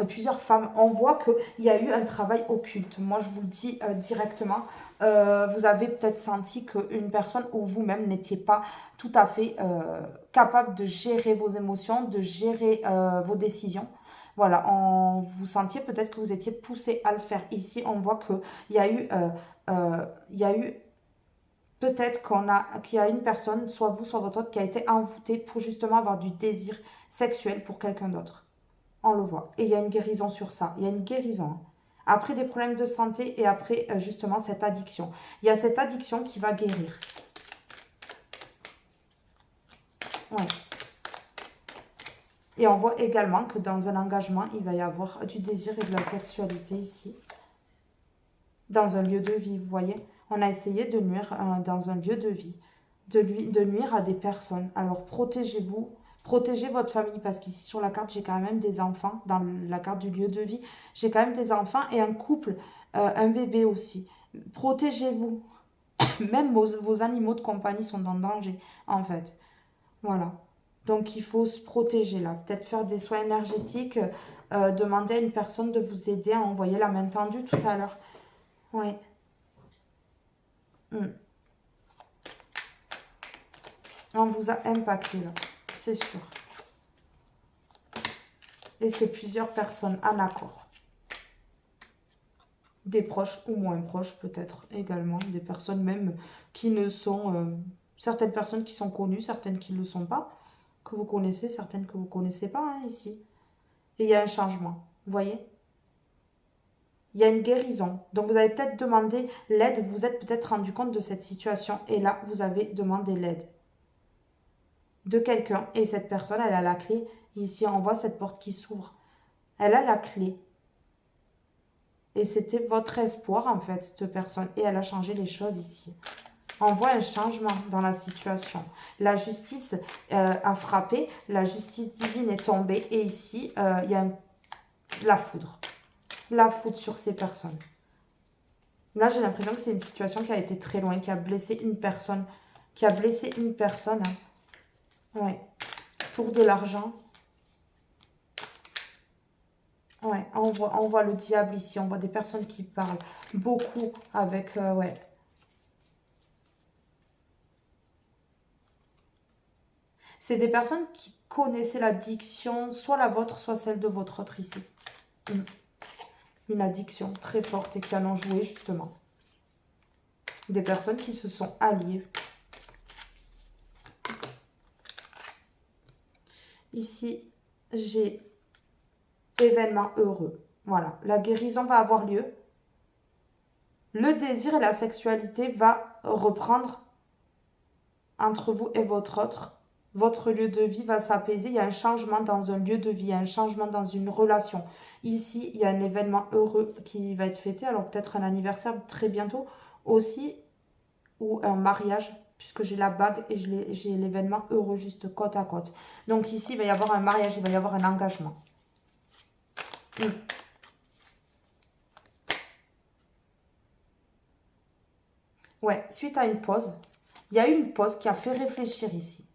Plusieurs femmes. On voit qu'il y a eu un travail occulte. Moi, je vous le dis directement. Vous avez peut-être senti qu'une personne ou vous-même n'étiez pas tout à fait capable de gérer vos émotions, de gérer vos décisions. Voilà, vous sentiez peut-être que vous étiez poussé à le faire. Ici, on voit qu'il y a eu, il y a eu peut-être qu'il y a une personne, soit vous, soit votre autre, qui a été envoûtée pour justement avoir du désir sexuel pour quelqu'un d'autre. On le voit. Et il y a une guérison sur ça. Il y a une guérison. Hein. Après des problèmes de santé et après justement cette addiction. Il y a cette addiction qui va guérir. Ouais. Et on voit également que dans un engagement, il va y avoir du désir et de la sexualité ici. Dans un lieu de vie, vous voyez. On a essayé de nuire dans un lieu de vie. De nuire à des personnes. Alors protégez-vous. Protégez votre famille parce qu'ici sur la carte, j'ai quand même des enfants. Dans la carte du lieu de vie, j'ai quand même des enfants et un couple, un bébé aussi. Protégez-vous. Même vos animaux de compagnie sont en danger, en fait. Voilà. Donc, il faut se protéger là. Peut-être faire des soins énergétiques. Demander à une personne de vous aider à envoyer la main tendue tout à l'heure. Oui. On vous a impacté là. C'est sûr. Et c'est plusieurs personnes en accord. Des proches ou moins proches peut-être également. Des personnes même qui ne sont... certaines personnes qui sont connues, certaines qui ne le sont pas. Que vous connaissez, certaines que vous ne connaissez pas hein, ici. Et il y a un changement. Vous voyez ? Il y a une guérison. Donc, vous avez peut-être demandé l'aide. Vous vous êtes peut-être rendu compte de cette situation. Et là, vous avez demandé l'aide de quelqu'un. Et cette personne, elle a la clé. Ici, on voit cette porte qui s'ouvre. Elle a la clé. Et c'était votre espoir, en fait, cette personne. Et elle a changé les choses ici. On voit un changement dans la situation. La justice a frappé. La justice divine est tombée. Et ici, il y a la foudre. La foudre sur ces personnes. Là, j'ai l'impression que c'est une situation qui a été très loin, qui a blessé une personne. Qui a blessé une personne. Hein. Ouais. Pour de l'argent. Ouais, on voit le diable ici. On voit des personnes qui parlent beaucoup avec... ouais. C'est des personnes qui connaissaient l'addiction, soit la vôtre, soit celle de votre autre ici. Une addiction très forte et qui en ont joué justement. Des personnes qui se sont alliées. Ici, j'ai événement heureux. Voilà, la guérison va avoir lieu. Le désir et la sexualité va reprendre entre vous et votre autre. Votre lieu de vie va s'apaiser. Il y a un changement dans un lieu de vie, un changement dans une relation. Ici, il y a un événement heureux qui va être fêté. Alors peut-être un anniversaire très bientôt aussi, ou un mariage, puisque j'ai la bague et j'ai l'événement heureux juste côte à côte. Donc ici, il va y avoir un mariage, il va y avoir un engagement. Mm. Ouais, suite à une pause, il y a eu une pause qui a fait réfléchir ici.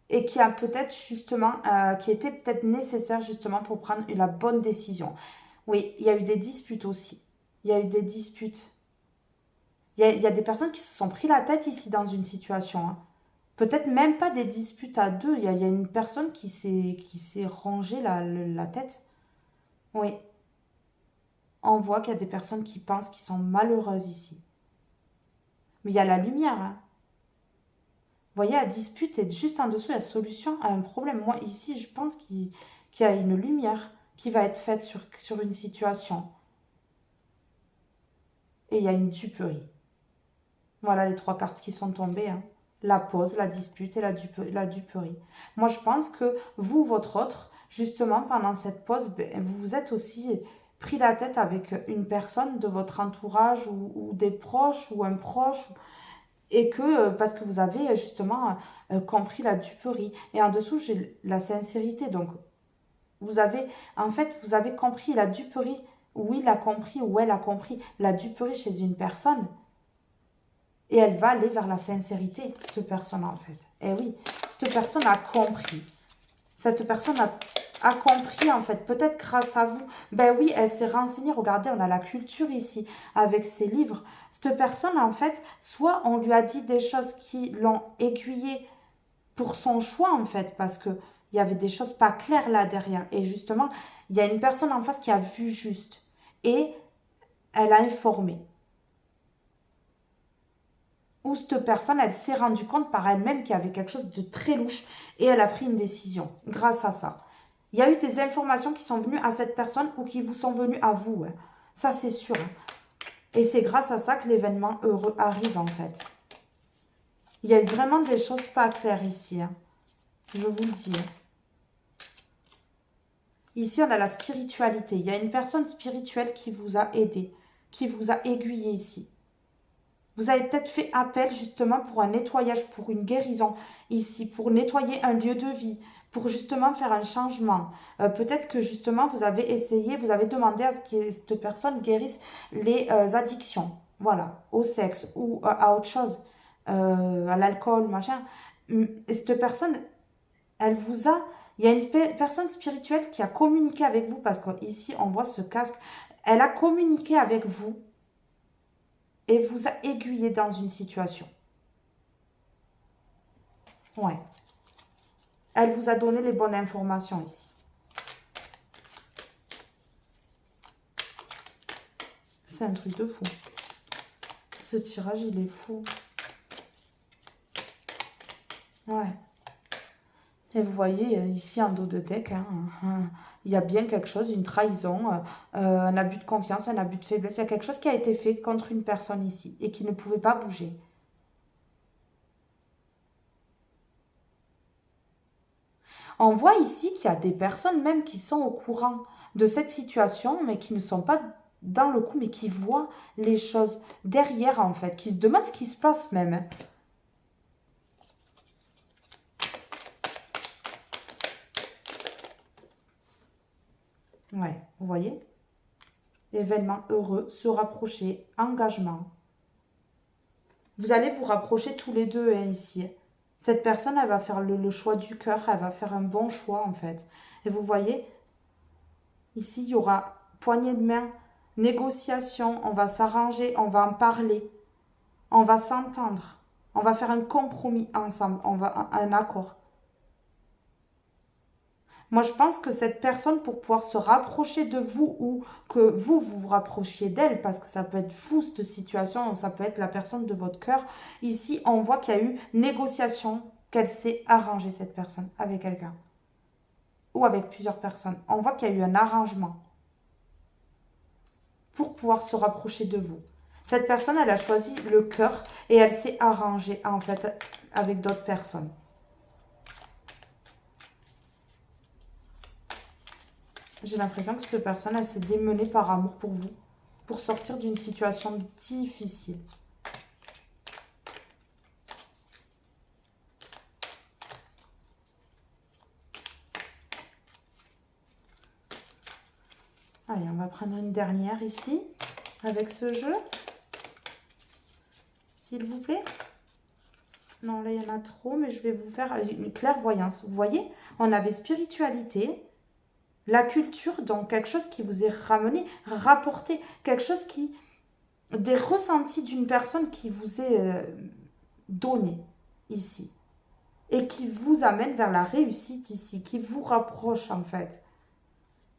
Et qui a peut-être justement, qui était peut-être nécessaire justement pour prendre la bonne décision. Oui, il y a eu des disputes aussi. Il y a eu des disputes. Il y a des personnes qui se sont pris la tête ici dans une situation, hein. Peut-être même pas des disputes à deux. Il y a une personne qui s'est rangé la tête. Oui, on voit qu'il y a des personnes qui pensent qu'ils sont malheureuses ici. Mais il y a la lumière, hein. Vous voyez, la dispute est juste en dessous, la solution à un problème. Moi, ici, je pense qu'il y a une lumière qui va être faite sur une situation. Et il y a une duperie. Voilà les 3 cartes qui sont tombées, hein. La pause, la dispute et la duperie. Moi, je pense que vous, votre autre, justement, pendant cette pause, vous vous êtes aussi pris la tête avec une personne de votre entourage ou des proches ou un proche. Et que, parce que vous avez justement compris la duperie. Et en dessous, j'ai la sincérité. Donc, vous avez, en fait, vous avez compris la duperie. Oui, il a compris ou elle a compris la duperie chez une personne. Et elle va aller vers la sincérité, cette personne en fait. Et oui, cette personne a compris. Cette personne a compris en fait, peut-être grâce à vous. Ben oui, elle s'est renseignée. Regardez, on a la culture ici avec ses livres. Cette personne en fait, soit on lui a dit des choses qui l'ont aiguillée pour son choix en fait, parce que il y avait des choses pas claires là derrière. Et justement, il y a une personne en face qui a vu juste. Et elle a informé. Ou cette personne, elle s'est rendue compte par elle-même qu'il y avait quelque chose de très louche et elle a pris une décision grâce à ça. Il y a eu des informations qui sont venues à cette personne ou qui vous sont venues à vous, hein. Ça, c'est sûr, hein. Et c'est grâce à ça que l'événement heureux arrive, en fait. Il y a eu vraiment des choses pas claires ici, hein. Je vous le dis, hein. Ici, on a la spiritualité. Il y a une personne spirituelle qui vous a aidé, qui vous a aiguillé ici. Vous avez peut-être fait appel justement pour un nettoyage, pour une guérison ici, pour nettoyer un lieu de vie, pour justement faire un changement. Peut-être que justement vous avez essayé, vous avez demandé à ce que cette personne guérisse les addictions, voilà, au sexe ou à autre chose, à l'alcool, machin. Et cette personne, elle vous a... Il y a une personne spirituelle qui a communiqué avec vous parce qu'ici on voit ce casque. Elle a communiqué avec vous et vous a aiguillé dans une situation. Ouais. Elle vous a donné les bonnes informations ici. C'est un truc de fou. Ce tirage, il est fou. Ouais. Et vous voyez, ici en dos de deck, hein, il y a bien quelque chose, une trahison, un abus de confiance, un abus de faiblesse. Il y a quelque chose qui a été fait contre une personne ici et qui ne pouvait pas bouger. On voit ici qu'il y a des personnes même qui sont au courant de cette situation, mais qui ne sont pas dans le coup, mais qui voient les choses derrière en fait, qui se demandent ce qui se passe même, hein. Ouais, vous voyez? Événement heureux, se rapprocher, engagement. Vous allez vous rapprocher tous les deux, hein, ici. Cette personne, elle va faire le choix du cœur, elle va faire un bon choix en fait. Et vous voyez, ici, il y aura poignée de main, négociation, on va s'arranger, on va en parler, on va s'entendre, on va faire un compromis ensemble, on va un accord. Moi, je pense que cette personne, pour pouvoir se rapprocher de vous ou que vous vous rapprochiez d'elle, parce que ça peut être fou cette situation, ça peut être la personne de votre cœur. Ici, on voit qu'il y a eu négociation, qu'elle s'est arrangée, cette personne, avec quelqu'un. Ou avec plusieurs personnes. On voit qu'il y a eu un arrangement. pour pouvoir se rapprocher de vous. Cette personne, elle a choisi le cœur et elle s'est arrangée en fait avec d'autres personnes. J'ai l'impression que cette personne, elle s'est démenée par amour pour vous, pour sortir d'une situation difficile. Allez, on va prendre une dernière ici, avec ce jeu. S'il vous plaît. Non, là, il y en a trop, mais je vais vous faire une clairvoyance. Vous voyez, on avait spiritualité, la culture, donc quelque chose qui vous est ramené, rapporté, quelque chose qui... des ressentis d'une personne qui vous est donné ici. Et qui vous amène vers la réussite ici, qui vous rapproche en fait.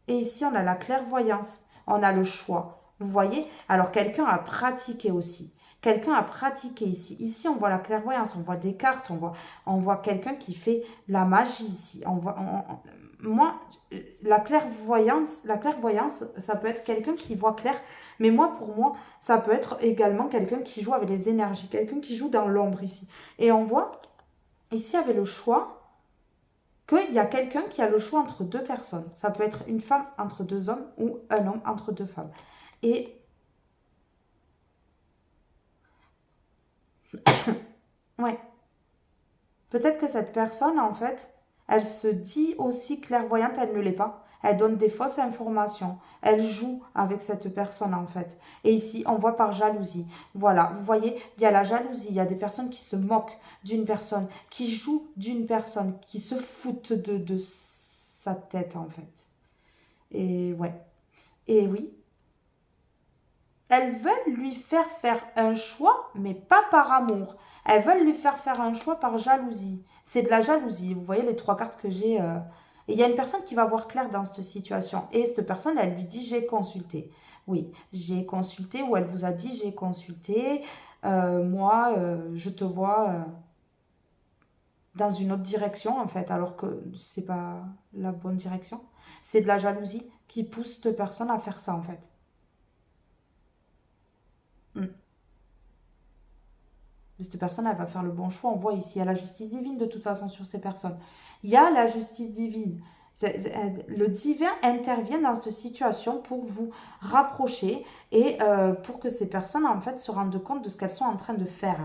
Et ici, on a la clairvoyance, on a le choix. Vous voyez? Alors, quelqu'un a pratiqué aussi. Quelqu'un a pratiqué ici. Ici, on voit la clairvoyance, on voit des cartes, on voit quelqu'un qui fait la magie ici. Moi, la clairvoyance, ça peut être quelqu'un qui voit clair. Mais moi, pour moi, ça peut être également quelqu'un qui joue avec les énergies, quelqu'un qui joue dans l'ombre ici. Et on voit, ici, avec le choix, qu'il y a quelqu'un qui a le choix entre deux personnes. Ça peut être une femme entre deux hommes ou un homme entre deux femmes. Et ouais, peut-être que cette personne, en fait, elle se dit aussi clairvoyante, elle ne l'est pas. Elle donne des fausses informations. Elle joue avec cette personne, en fait. Et ici, on voit par jalousie. Voilà, vous voyez, il y a la jalousie. Il y a des personnes qui se moquent d'une personne, qui jouent d'une personne, qui se foutent de sa tête, en fait. Et ouais. Et oui, elles veulent lui faire un choix, mais pas par amour. Elles veulent lui faire un choix par jalousie. C'est de la jalousie. Vous voyez les trois cartes que j'ai. Et il y a une personne qui va voir clair dans cette situation. Et cette personne, elle lui dit, j'ai consulté. Oui, j'ai consulté, ou elle vous a dit, j'ai consulté. Moi, je te vois dans une autre direction, en fait, alors que c'est pas la bonne direction. C'est de la jalousie qui pousse cette personne à faire ça, en fait. Mm. Cette personne, elle va faire le bon choix. On voit ici, il y a la justice divine de toute façon sur ces personnes. Il y a la justice divine. Le divin intervient dans cette situation pour vous rapprocher et pour que ces personnes, en fait, se rendent compte de ce qu'elles sont en train de faire.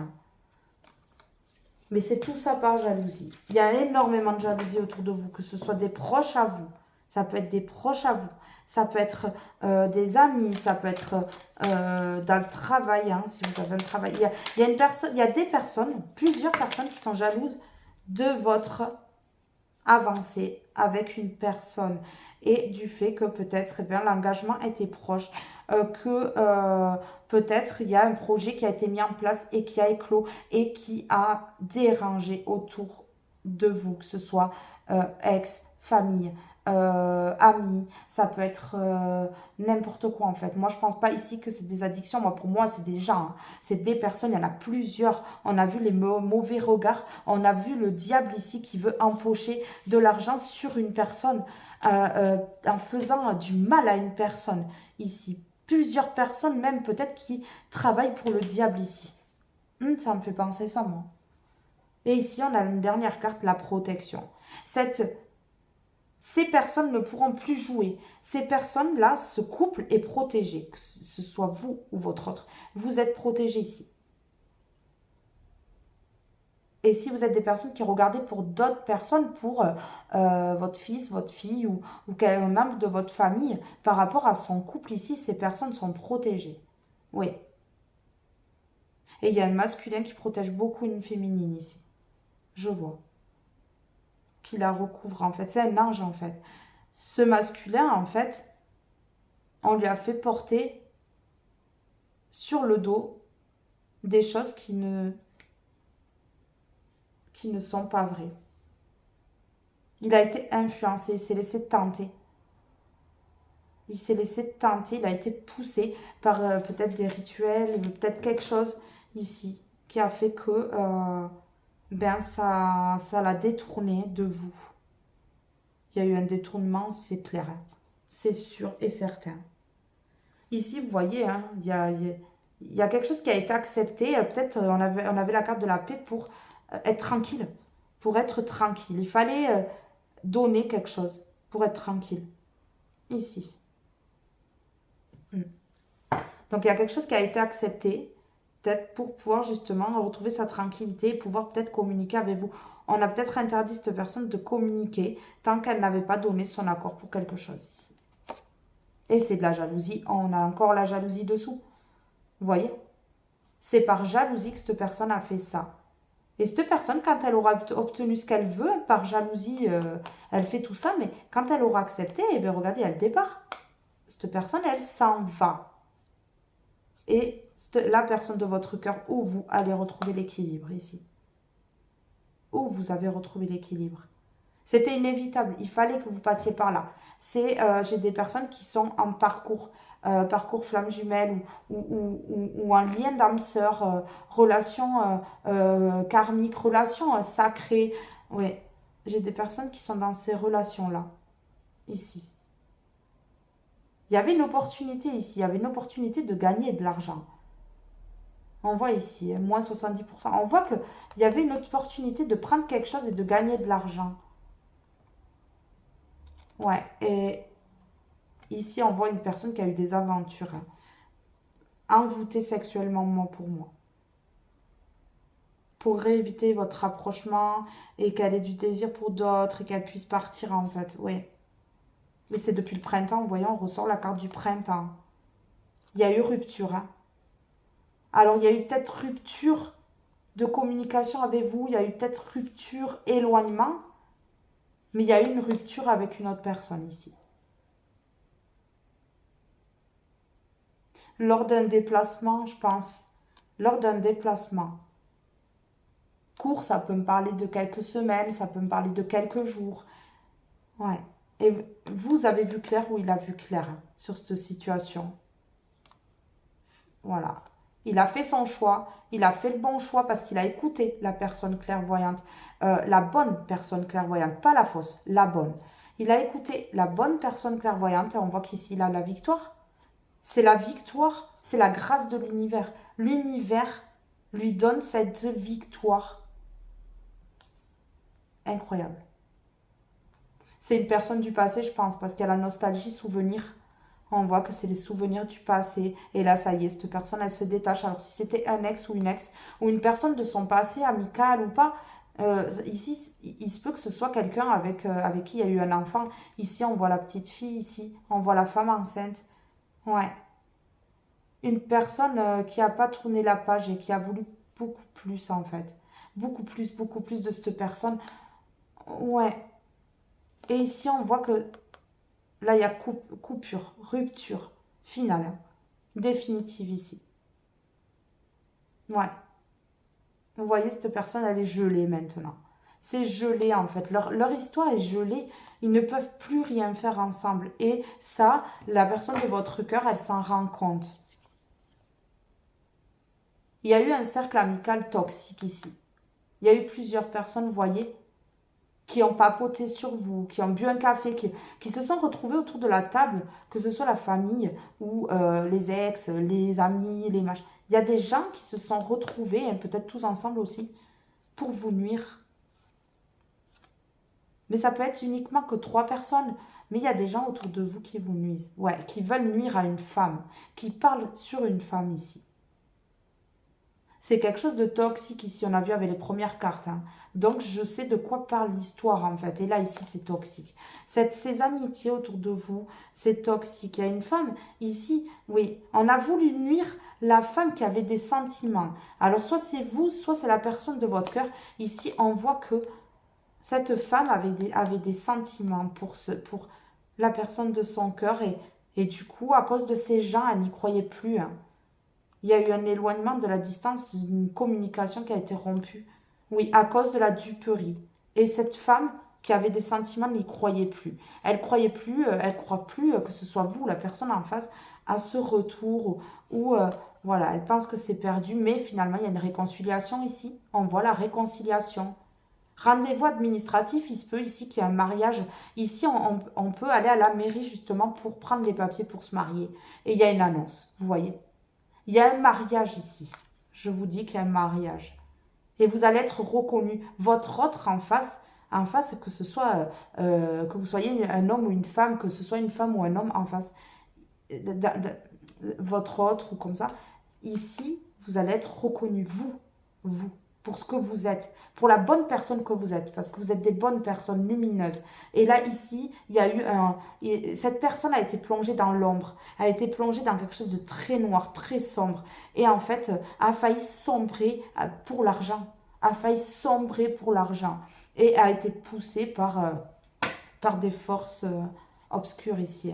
Mais c'est tout ça par jalousie. Il y a énormément de jalousie autour de vous, que ce soit des proches à vous. Ça peut être des proches à vous. Ça peut être des amis. Ça peut être dans le travail, hein, si vous avez un travail. Il y a des personnes, plusieurs personnes qui sont jalouses de votre avancée avec une personne. Et du fait que peut-être l'engagement était proche. Que peut-être il y a un projet qui a été mis en place et qui a éclos et qui a dérangé autour de vous, que ce soit ex, famille, amis, ça peut être n'importe quoi en fait. Moi je pense pas ici que c'est des addictions, moi pour moi c'est des gens, hein. C'est des personnes, il y en a plusieurs. On a vu les mauvais regards, on a vu le diable ici qui veut empocher de l'argent sur une personne en faisant du mal à une personne ici. Plusieurs personnes même peut-être qui travaillent pour le diable ici. Ça me fait penser ça moi. Et ici on a une dernière carte, la protection. Ces personnes ne pourront plus jouer. Ces personnes-là, ce couple est protégé. Que ce soit vous ou votre autre. Vous êtes protégés ici. Et si vous êtes des personnes qui regardez pour d'autres personnes, pour votre fils, votre fille ou un membre de votre famille, par rapport à son couple ici, ces personnes sont protégées. Oui. Et il y a un masculin qui protège beaucoup une féminine ici. Je vois. Qui la recouvre en fait. C'est un ange en fait. Ce masculin en fait, on lui a fait porter sur le dos des choses qui ne sont pas vraies. Il a été influencé, il s'est laissé tenter. Il s'est laissé tenter, il a été poussé par peut-être des rituels, peut-être quelque chose ici qui a fait que ça l'a détourné de vous. Il y a eu un détournement, c'est clair. Hein. C'est sûr et certain. Ici, vous voyez, hein, il y a quelque chose qui a été accepté. Peut-être on avait la carte de la paix pour être tranquille. Pour être tranquille. Il fallait donner quelque chose pour être tranquille. Ici. Hmm. Donc, il y a quelque chose qui a été accepté. Peut-être pour pouvoir justement retrouver sa tranquillité et pouvoir peut-être communiquer avec vous. On a peut-être interdit cette personne de communiquer tant qu'elle n'avait pas donné son accord pour quelque chose ici. Et c'est de la jalousie. On a encore la jalousie dessous. Vous voyez? C'est par jalousie que cette personne a fait ça. Et cette personne, quand elle aura obtenu ce qu'elle veut, par jalousie, elle fait tout ça, mais quand elle aura accepté, eh bien, regardez, elle départ. Cette personne, elle s'en va. Et la personne de votre cœur, où vous allez retrouver l'équilibre ici. Où vous avez retrouvé l'équilibre. C'était inévitable, il fallait que vous passiez par là. J'ai des personnes qui sont en parcours flamme jumelle ou un lien d'âme sœur, relation karmique, relation sacrée. Oui, j'ai des personnes qui sont dans ces relations-là, ici. Il y avait une opportunité ici, il y avait une opportunité de gagner de l'argent. On voit ici, moins 70%. On voit qu'il y avait une opportunité de prendre quelque chose et de gagner de l'argent. Ouais, et ici, on voit une personne qui a eu des aventures, hein, envoûtée sexuellement, pour moi. Pour éviter votre rapprochement et qu'elle ait du désir pour d'autres et qu'elle puisse partir, en fait. Oui. Mais c'est depuis le printemps, vous voyez, on ressort la carte du printemps. Il y a eu rupture, hein. Alors, il y a eu peut-être rupture de communication avec vous, il y a eu peut-être rupture, éloignement, mais il y a eu une rupture avec une autre personne ici. Lors d'un déplacement, je pense. Lors d'un déplacement. Court, ça peut me parler de quelques semaines, ça peut me parler de quelques jours. Ouais. Et vous avez vu clair ou il a vu clair, hein, sur cette situation. Voilà. Il a fait son choix, il a fait le bon choix parce qu'il a écouté la personne clairvoyante, la bonne personne clairvoyante, pas la fausse, la bonne. Il a écouté la bonne personne clairvoyante et on voit qu'ici il a la victoire. C'est la victoire, c'est la grâce de l'univers. L'univers lui donne cette victoire. Incroyable. C'est une personne du passé, je pense, parce qu'il y a la nostalgie, souvenir. On voit que c'est les souvenirs du passé. Et là, ça y est, cette personne, elle se détache. Alors, si c'était un ex ou une personne de son passé, amical ou pas, ici, il se peut que ce soit quelqu'un avec qui il y a eu un enfant. Ici, on voit la petite fille, ici, on voit la femme enceinte. Ouais. Une personne qui n'a pas tourné la page et qui a voulu beaucoup plus, en fait. Beaucoup plus de cette personne. Ouais. Et ici, on voit que là, il y a coupure, rupture, finale, hein, définitive ici. Ouais. Vous voyez, cette personne, elle est gelée maintenant. C'est gelé, en fait. Leur histoire est gelée. Ils ne peuvent plus rien faire ensemble. Et ça, la personne de votre cœur, elle s'en rend compte. Il y a eu un cercle amical toxique ici. Il y a eu plusieurs personnes, vous voyez, qui ont papoté sur vous, qui ont bu un café, qui se sont retrouvés autour de la table, que ce soit la famille ou les ex, les amis, les machins. Il y a des gens qui se sont retrouvés, hein, peut-être tous ensemble aussi, pour vous nuire. Mais ça peut être uniquement que 3 personnes. Mais il y a des gens autour de vous qui vous nuisent. Ouais, qui veulent nuire à une femme, qui parlent sur une femme ici. C'est quelque chose de toxique ici, on a vu avec les premières cartes, hein. Donc je sais de quoi parle l'histoire en fait. Et là ici c'est toxique. Ces amitiés autour de vous, c'est toxique. Il y a une femme ici, oui, on a voulu nuire la femme qui avait des sentiments. Alors soit c'est vous, soit c'est la personne de votre cœur. Ici on voit que cette femme avait des sentiments pour la personne de son cœur. Et du coup, à cause de ces gens, elle n'y croyait plus, hein. Il y a eu un éloignement de la distance, une communication qui a été rompue. Oui, à cause de la duperie. Et cette femme qui avait des sentiments n'y croyait plus. Elle croit plus que ce soit vous, la personne en face, à ce retour ou voilà, elle pense que c'est perdu, mais finalement il y a une réconciliation ici. On voit la réconciliation. Rendez-vous administratif, il se peut ici qu'il y ait un mariage. Ici, on peut aller à la mairie justement pour prendre les papiers pour se marier. Et il y a une annonce, vous voyez. Il y a un mariage ici. Je vous dis qu'il y a un mariage. Et vous allez être reconnu. Votre autre en face, que ce soit, que vous soyez un homme ou une femme, que ce soit une femme ou un homme en face, votre autre ou comme ça, ici, vous allez être reconnu, vous, pour ce que vous êtes, pour la bonne personne que vous êtes, parce que vous êtes des bonnes personnes lumineuses. Et là, ici, il y a eu cette personne a été plongée dans l'ombre, a été plongée dans quelque chose de très noir, très sombre, et en fait, a failli sombrer pour l'argent, a failli sombrer pour l'argent, et a été poussée par des forces obscures ici.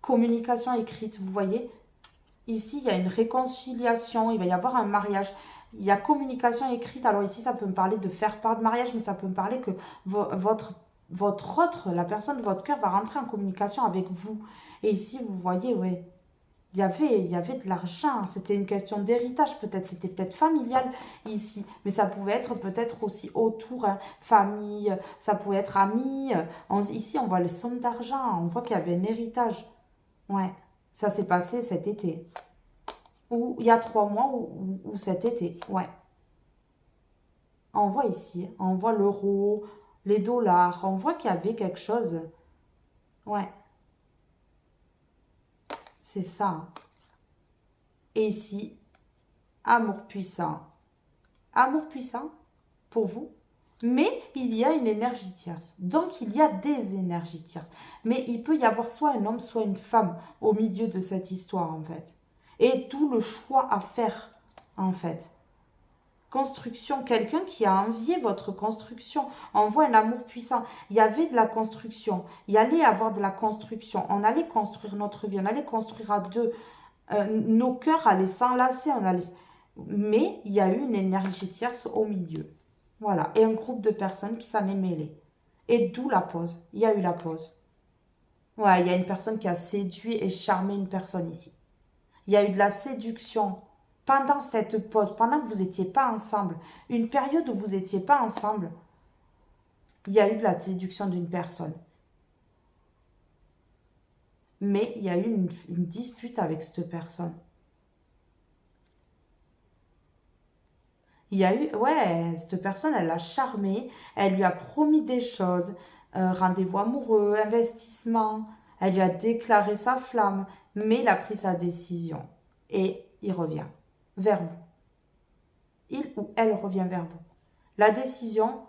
Communication écrite, vous voyez. Ici, il y a une réconciliation, il va y avoir un mariage. Il y a communication écrite. Alors ici, ça peut me parler de faire part de mariage, mais ça peut me parler que votre autre, la personne de votre cœur va rentrer en communication avec vous. Et ici, vous voyez, oui, il y avait de l'argent. C'était une question d'héritage peut-être. C'était peut-être familial ici. Mais ça pouvait être peut-être aussi autour, hein, famille. Ça pouvait être amis. Ici, on voit les sommes d'argent. On voit qu'il y avait un héritage. Ouais, ça s'est passé cet été. Ou il y a 3 mois ou cet été. Ouais. On voit ici, on voit l'euro, les dollars. On voit qu'il y avait quelque chose. Ouais, c'est ça. Et ici, amour puissant. Amour puissant pour vous. Mais il y a une énergie tierce. Donc, il y a des énergies tierces. Mais il peut y avoir soit un homme, soit une femme au milieu de cette histoire, en fait. Et tout le choix à faire, en fait. Construction, quelqu'un qui a envié votre construction. On voit un amour puissant. Il y avait de la construction. Il y allait avoir de la construction. On allait construire notre vie. On allait construire à deux. Nos cœurs allaient s'enlacer. Mais il y a eu une énergie tierce au milieu. Voilà. Et un groupe de personnes qui s'en est mêlé. Et d'où la pause. Il y a eu la pause. Ouais, il y a une personne qui a séduit et charmé une personne ici. Il y a eu de la séduction pendant cette pause, pendant que vous n'étiez pas ensemble. Une période où vous n'étiez pas ensemble. Il y a eu de la séduction d'une personne. Mais il y a eu une dispute avec cette personne. Il y a eu, ouais, cette personne, elle l'a charmé, elle lui a promis des choses, rendez-vous amoureux, investissement, elle lui a déclaré sa flamme, mais il a pris sa décision et il revient vers vous. Il ou elle revient vers vous. La décision,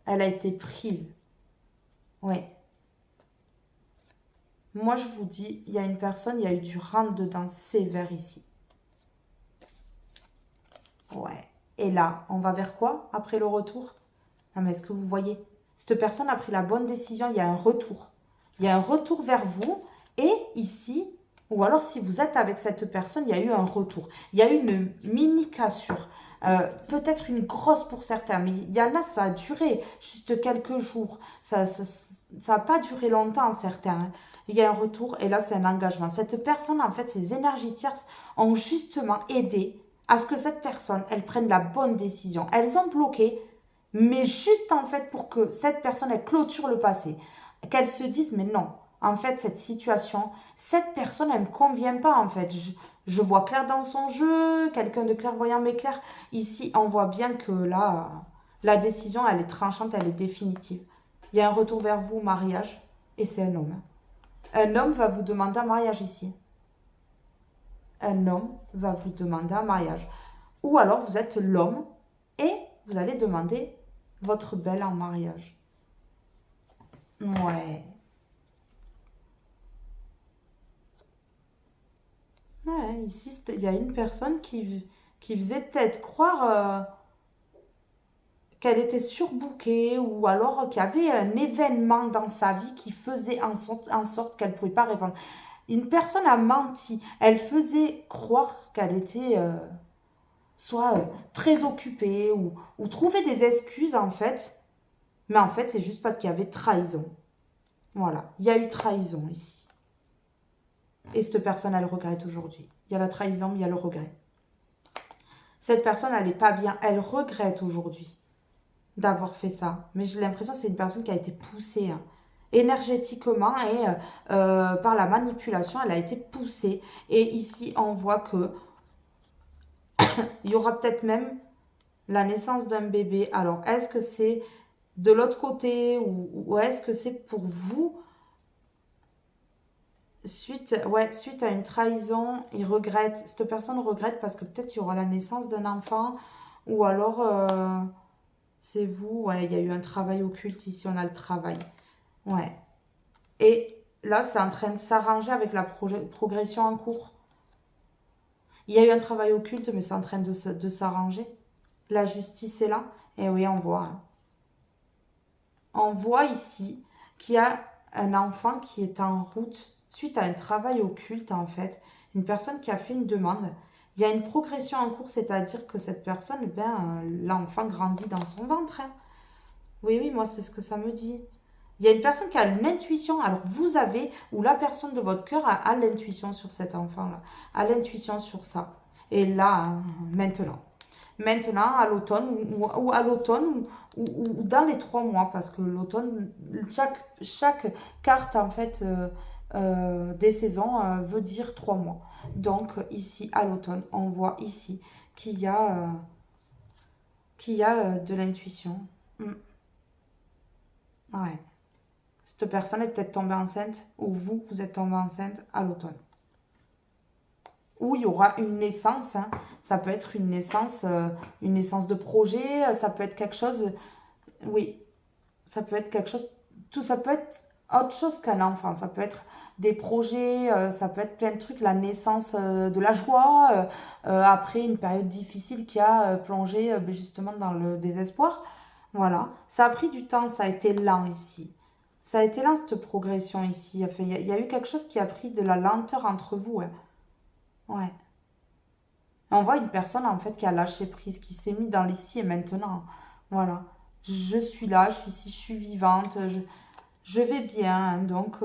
elle a été prise. Oui. Moi, je vous dis, il y a une personne, il y a eu du rentre-dedans sévère ici. Ouais. Et là, on va vers quoi après le retour? Non, mais est-ce que vous voyez? Cette personne a pris la bonne décision, il y a un retour. Il y a un retour vers vous. Et ici, ou alors si vous êtes avec cette personne, il y a eu un retour. Il y a eu une mini cassure. Peut-être une grosse pour certains, mais il y en a, ça a duré juste quelques jours. Ça n'a pas duré longtemps, certains. Hein. Il y a un retour et là, c'est un engagement. Cette personne, en fait, ces énergies tierces ont justement aidé à ce que cette personne, elle prenne la bonne décision. Elles ont bloqué, mais juste en fait pour que cette personne, elle clôture le passé. Qu'elle se dise, mais non, en fait, cette situation, cette personne, elle ne me convient pas en fait. Je vois clair dans son jeu, quelqu'un de clairvoyant m'éclaire. Ici, on voit bien que là, la décision, elle est tranchante, elle est définitive. Il y a un retour vers vous, mariage, et c'est un homme. Un homme va vous demander un mariage ici. Un homme va vous demander un mariage. Ou alors vous êtes l'homme et vous allez demander votre belle en mariage. Ouais. Ouais, ici, il y a une personne qui faisait peut-être croire qu'elle était surbookée ou alors qu'il y avait un événement dans sa vie qui faisait en sorte qu'elle ne pouvait pas répondre. Une personne a menti. Elle faisait croire qu'elle était soit très occupée ou trouver des excuses en fait. Mais en fait, c'est juste parce qu'il y avait trahison. Voilà, il y a eu trahison ici. Et cette personne, elle regrette aujourd'hui. Il y a la trahison, mais il y a le regret. Cette personne, elle n'est pas bien. Elle regrette aujourd'hui. d'avoir fait ça. Mais j'ai l'impression que c'est une personne qui a été poussée, hein, énergétiquement et par la manipulation, elle a été poussée. Et ici, on voit que il y aura peut-être même la naissance d'un bébé. Alors, est-ce que c'est de l'autre côté ou est-ce que c'est pour vous suite à une trahison, il regrette, cette personne regrette parce que peut-être il y aura la naissance d'un enfant ou alors c'est vous, ouais, il y a eu un travail occulte ici, on a le travail. Ouais. Et là, c'est en train de s'arranger avec la progression en cours. Il y a eu un travail occulte, mais c'est en train de s'arranger. La justice est là. Et oui, on voit, hein. On voit ici qu'il y a un enfant qui est en route suite à un travail occulte, en fait. Une personne qui a fait une demande. Il y a une progression en cours, c'est-à-dire que cette personne, ben, l'enfant grandit dans son ventre, hein. Oui, oui, moi, c'est ce que ça me dit. Il y a une personne qui a une intuition. Alors, vous avez, ou la personne de votre cœur a l'intuition sur cet enfant-là, a l'intuition sur ça. Et là, hein, maintenant, à l'automne, ou à l'automne, ou dans les 3 mois, parce que l'automne, chaque carte, en fait, des saisons veut dire 3 mois. Donc, ici, à l'automne, on voit ici qu'il y a de l'intuition. Mm. Ouais. Cette personne est peut-être tombée enceinte, ou vous êtes tombée enceinte à l'automne. Ou il y aura une naissance, hein. Ça peut être une naissance de projet, ça peut être quelque chose, oui, ça peut être quelque chose, tout ça peut être autre chose qu'un enfant, ça peut être des projets, ça peut être plein de trucs, la naissance de la joie, après une période difficile qui a plongé ben, justement dans le désespoir. Voilà, ça a pris du temps, ça a été lent ici. Ça a été lent cette progression ici. Enfin, il y a eu quelque chose qui a pris de la lenteur entre vous, hein. Ouais. On voit une personne en fait qui a lâché prise, qui s'est mis dans l'ici et maintenant. Voilà. Je suis là, je suis ici, je suis vivante, je vais bien. Donc,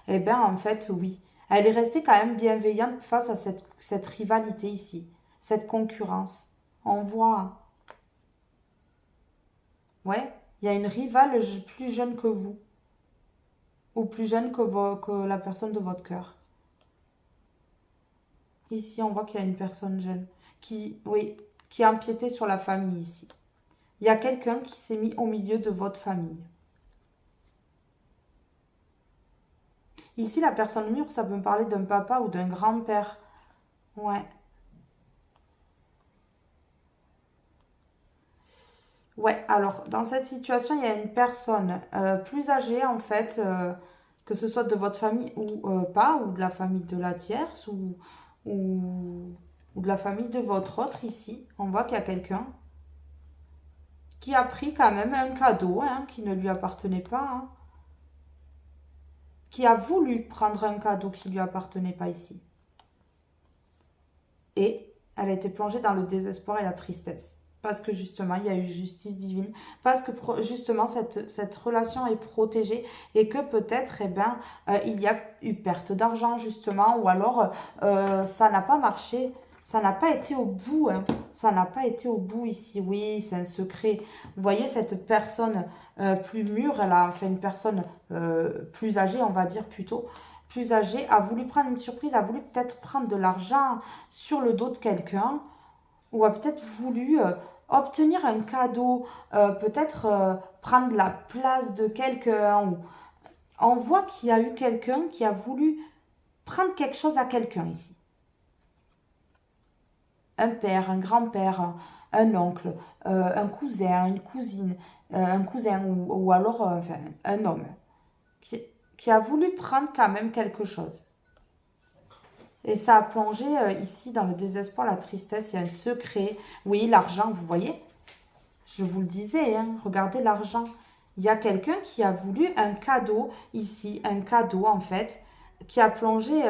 eh bien, en fait, oui. Elle est restée quand même bienveillante face à cette rivalité ici, cette concurrence. On voit, ouais, il y a une rivale plus jeune que vous, ou plus jeune que la personne de votre cœur. Ici, on voit qu'il y a une personne jeune oui, qui a empiété sur la famille ici. Il y a quelqu'un qui s'est mis au milieu de votre famille. Ici, la personne mûre, ça peut me parler d'un papa ou d'un grand-père. Ouais. Ouais, alors, dans cette situation, il y a une personne plus âgée, en fait, que ce soit de votre famille ou pas, ou de la famille de la tierce, ou, ou de la famille de votre autre ici. On voit qu'il y a quelqu'un qui a pris quand même un cadeau, hein, qui ne lui appartenait pas, hein, qui a voulu prendre un cadeau qui ne lui appartenait pas ici. Et elle a été plongée dans le désespoir et la tristesse. Parce que justement, il y a eu justice divine. Parce que justement, cette relation est protégée. Et que peut-être, eh ben, il y a eu perte d'argent, justement. Ou alors, ça n'a pas marché. Ça n'a pas été au bout, hein. Ça n'a pas été au bout ici. Oui, c'est un secret. Vous voyez, cette personne plus mûre, elle a fait une personne plus âgée, on va dire plutôt, plus âgée, a voulu prendre une surprise, a voulu peut-être prendre de l'argent sur le dos de quelqu'un, ou a peut-être voulu obtenir un cadeau, peut-être prendre la place de quelqu'un. On voit qu'il y a eu quelqu'un qui a voulu prendre quelque chose à quelqu'un ici. Un père, un grand-père, un oncle, un cousin, une cousine, un cousin ou alors enfin, un homme qui a voulu prendre quand même quelque chose. Et ça a plongé ici dans le désespoir, la tristesse, il y a un secret. Oui, l'argent, vous voyez, je vous le disais, hein, regardez l'argent. Il y a quelqu'un qui a voulu un cadeau ici, un cadeau en fait, qui a plongé,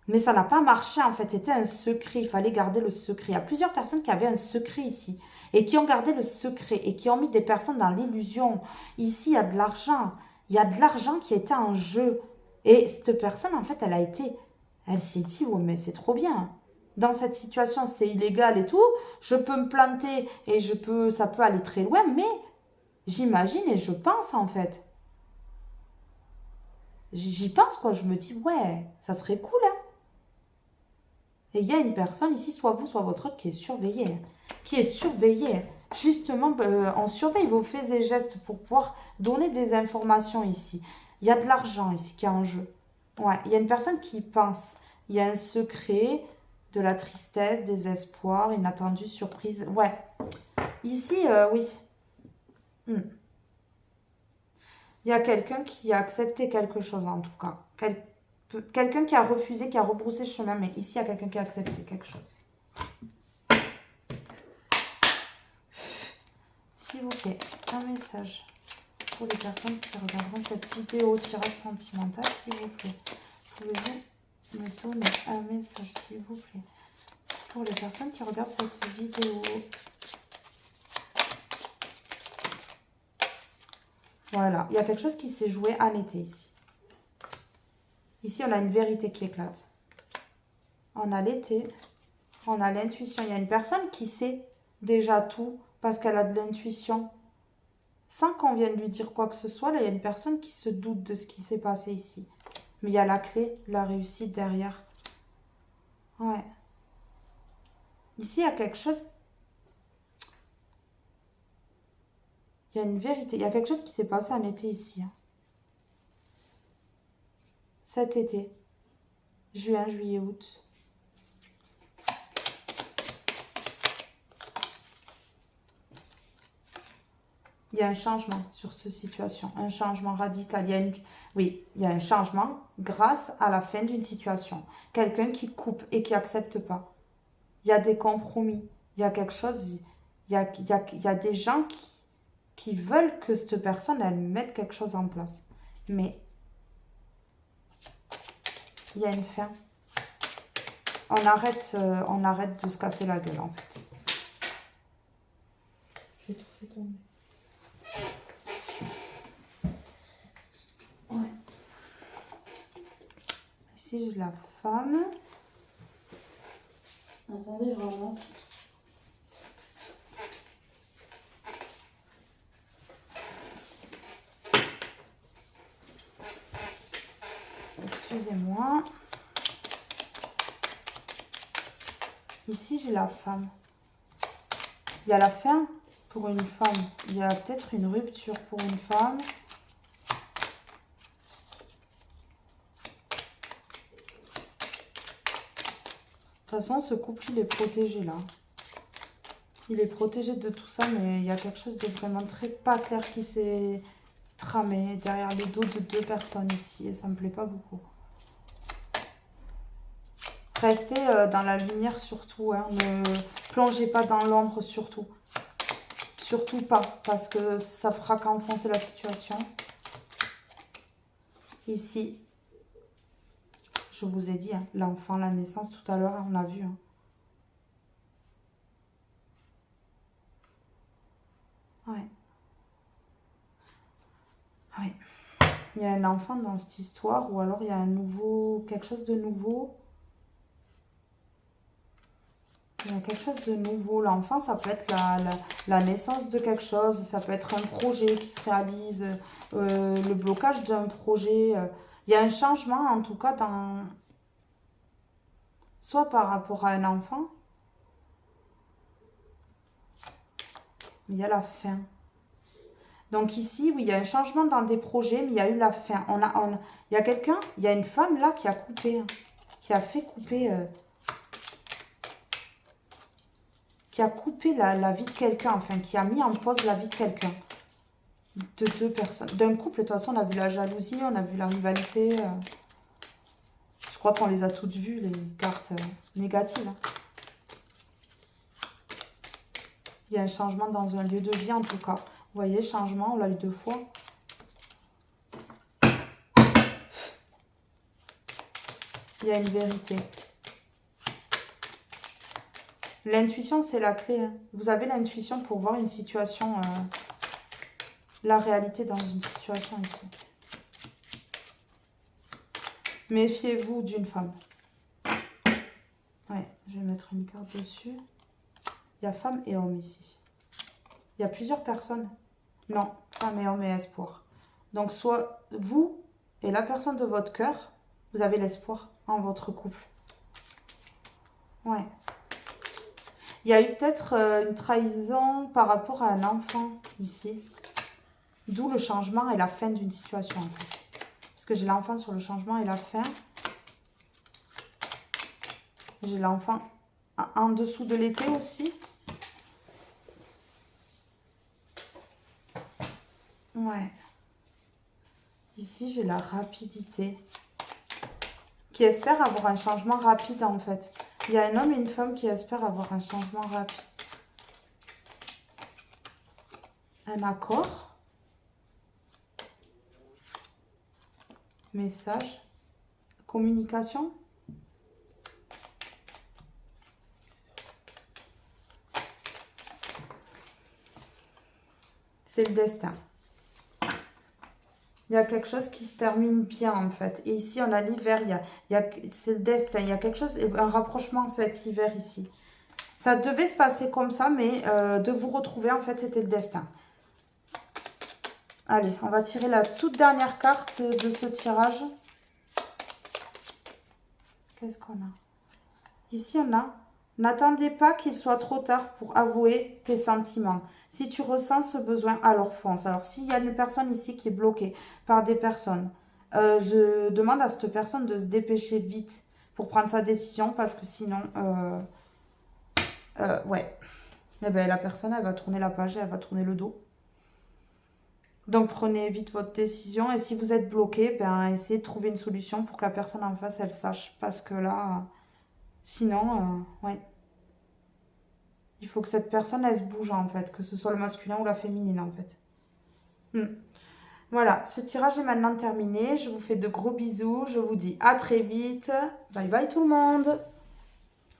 mais ça n'a pas marché en fait, c'était un secret, il fallait garder le secret. Il y a plusieurs personnes qui avaient un secret ici et qui ont gardé le secret et qui ont mis des personnes dans l'illusion. Ici, il y a de l'argent, il y a de l'argent qui était en jeu. Et cette personne, en fait, elle s'est dit, oh mais c'est trop bien. dans cette situation, c'est illégal et tout. Je peux me planter et ça peut aller très loin, mais j'imagine et je pense en fait. J'y pense quoi, je me dis, ouais, ça serait cool, hein. Et il y a une personne ici, soit vous, soit votre autre, qui est surveillée. Qui est surveillée. Justement, on surveille vos faits et gestes pour pouvoir donner des informations ici. Il y a de l'argent ici qui est en jeu. Ouais, il y a une personne qui pense. Il y a un secret, de la tristesse, des espoirs, inattendue, surprise. Ouais. Ici, oui. Hmm. Il y a quelqu'un qui a accepté quelque chose en tout cas. Quelqu'un qui a refusé, qui a rebroussé chemin, mais ici, il y a quelqu'un qui a accepté quelque chose. S'il vous plaît, un message pour les personnes qui regarderont cette vidéo tirage sentimental, s'il vous plaît. Pouvez-vous me donner un message, s'il vous plaît, pour les personnes qui regardent cette vidéo? Voilà, il y a quelque chose qui s'est joué en été ici. Ici, on a une vérité qui éclate. On a l'été, on a l'intuition. Il y a une personne qui sait déjà tout parce qu'elle a de l'intuition. Sans qu'on vienne lui dire quoi que ce soit, là, il y a une personne qui se doute de ce qui s'est passé ici. Mais il y a la clé, la réussite derrière. Ouais. Ici, il y a quelque chose... Il y a une vérité. Il y a quelque chose qui s'est passé en été ici. Hein. Cet été. Juin, juillet, août. Il y a un changement sur cette situation. Un changement radical. Oui, il y a un changement grâce à la fin d'une situation. Quelqu'un qui coupe et qui n'accepte pas. Il y a des compromis. Il y a quelque chose... Il y a des gens qui veulent que cette personne, elle mette quelque chose en place. Mais il y a une fin. On arrête de se casser la gueule, en fait. J'ai tout fait tomber. Ouais. Ici, j'ai la femme. Attendez, je ramasse. Excusez-moi. Ici, j'ai la femme. Il y a la fin pour une femme. Il y a peut-être une rupture pour une femme. De toute façon, ce couple, il est protégé là. Il est protégé de tout ça, mais il y a quelque chose de vraiment très pas clair qui s'est tramé derrière le dos de deux personnes ici. Et ça me plaît pas beaucoup. Restez dans la lumière surtout. Hein. Ne plongez pas dans l'ombre surtout. Surtout pas, parce que ça fera qu'enfoncer la situation. Ici, je vous ai dit, hein, l'enfant, la naissance, tout à l'heure, on a vu. Hein. Ouais. Ouais. Il y a un enfant dans cette histoire, ou alors il y a quelque chose de nouveau. Il y a quelque chose de nouveau. L'enfant, ça peut être la naissance de quelque chose. Ça peut être un projet qui se réalise. Le blocage d'un projet. Il y a un changement, en tout cas, soit par rapport à un enfant. Mais il y a la fin. Donc ici, oui, il y a un changement dans des projets, mais il y a eu la fin. Il y a quelqu'un, il y a une femme là qui a coupé. Qui a fait couper... qui a coupé la vie de quelqu'un, enfin, qui a mis en pause la vie de quelqu'un. De deux personnes. D'un couple, de toute façon, on a vu la jalousie, on a vu la rivalité. Je crois qu'on les a toutes vues, les cartes négatives. Hein. Il y a un changement dans un lieu de vie, en tout cas. Vous voyez, changement, on l'a eu 2 fois. Il y a une vérité. L'intuition, c'est la clé. Hein. Vous avez l'intuition pour voir une situation, la réalité dans une situation ici. Méfiez-vous d'une femme. Ouais, Je vais mettre une carte dessus. Il y a femme et homme ici. Il y a plusieurs personnes. Non, femme et homme et espoir. Donc, soit vous et la personne de votre cœur, vous avez l'espoir en votre couple. Ouais. Il y a eu peut-être une trahison par rapport à un enfant ici. D'où le changement et la fin d'une situation, en fait. Parce que j'ai l'enfant sur le changement et la fin. J'ai l'enfant en dessous de l'été aussi. Ouais. Ici, j'ai la rapidité. Qui espère avoir un changement rapide, en fait. Il y a un homme et une femme qui espèrent avoir un changement rapide. Un accord. Message. Communication. C'est le destin. Il y a quelque chose qui se termine bien, en fait. Et ici, on a l'hiver. C'est le destin. Il y a quelque chose, un rapprochement cet hiver ici. Ça devait se passer comme ça, mais de vous retrouver, en fait, c'était le destin. Allez, on va tirer la toute dernière carte de ce tirage. Qu'est-ce qu'on a? Ici, on a... N'attendez pas qu'il soit trop tard pour avouer tes sentiments. Si tu ressens ce besoin, alors fonce. Alors, s'il y a une personne ici qui est bloquée par des personnes, je demande à cette personne de se dépêcher vite pour prendre sa décision parce que sinon, ouais. Eh ben, la personne, elle va tourner la page et elle va tourner le dos. Donc, prenez vite votre décision. Et si vous êtes bloqué, ben, essayez de trouver une solution pour que la personne en face, elle sache. Parce que là... Sinon, ouais. Il faut que cette personne, elle se bouge, en fait. Que ce soit le masculin ou la féminine, en fait. Voilà, ce tirage est maintenant terminé. Je vous fais de gros bisous. Je vous dis à très vite. Bye bye tout le monde.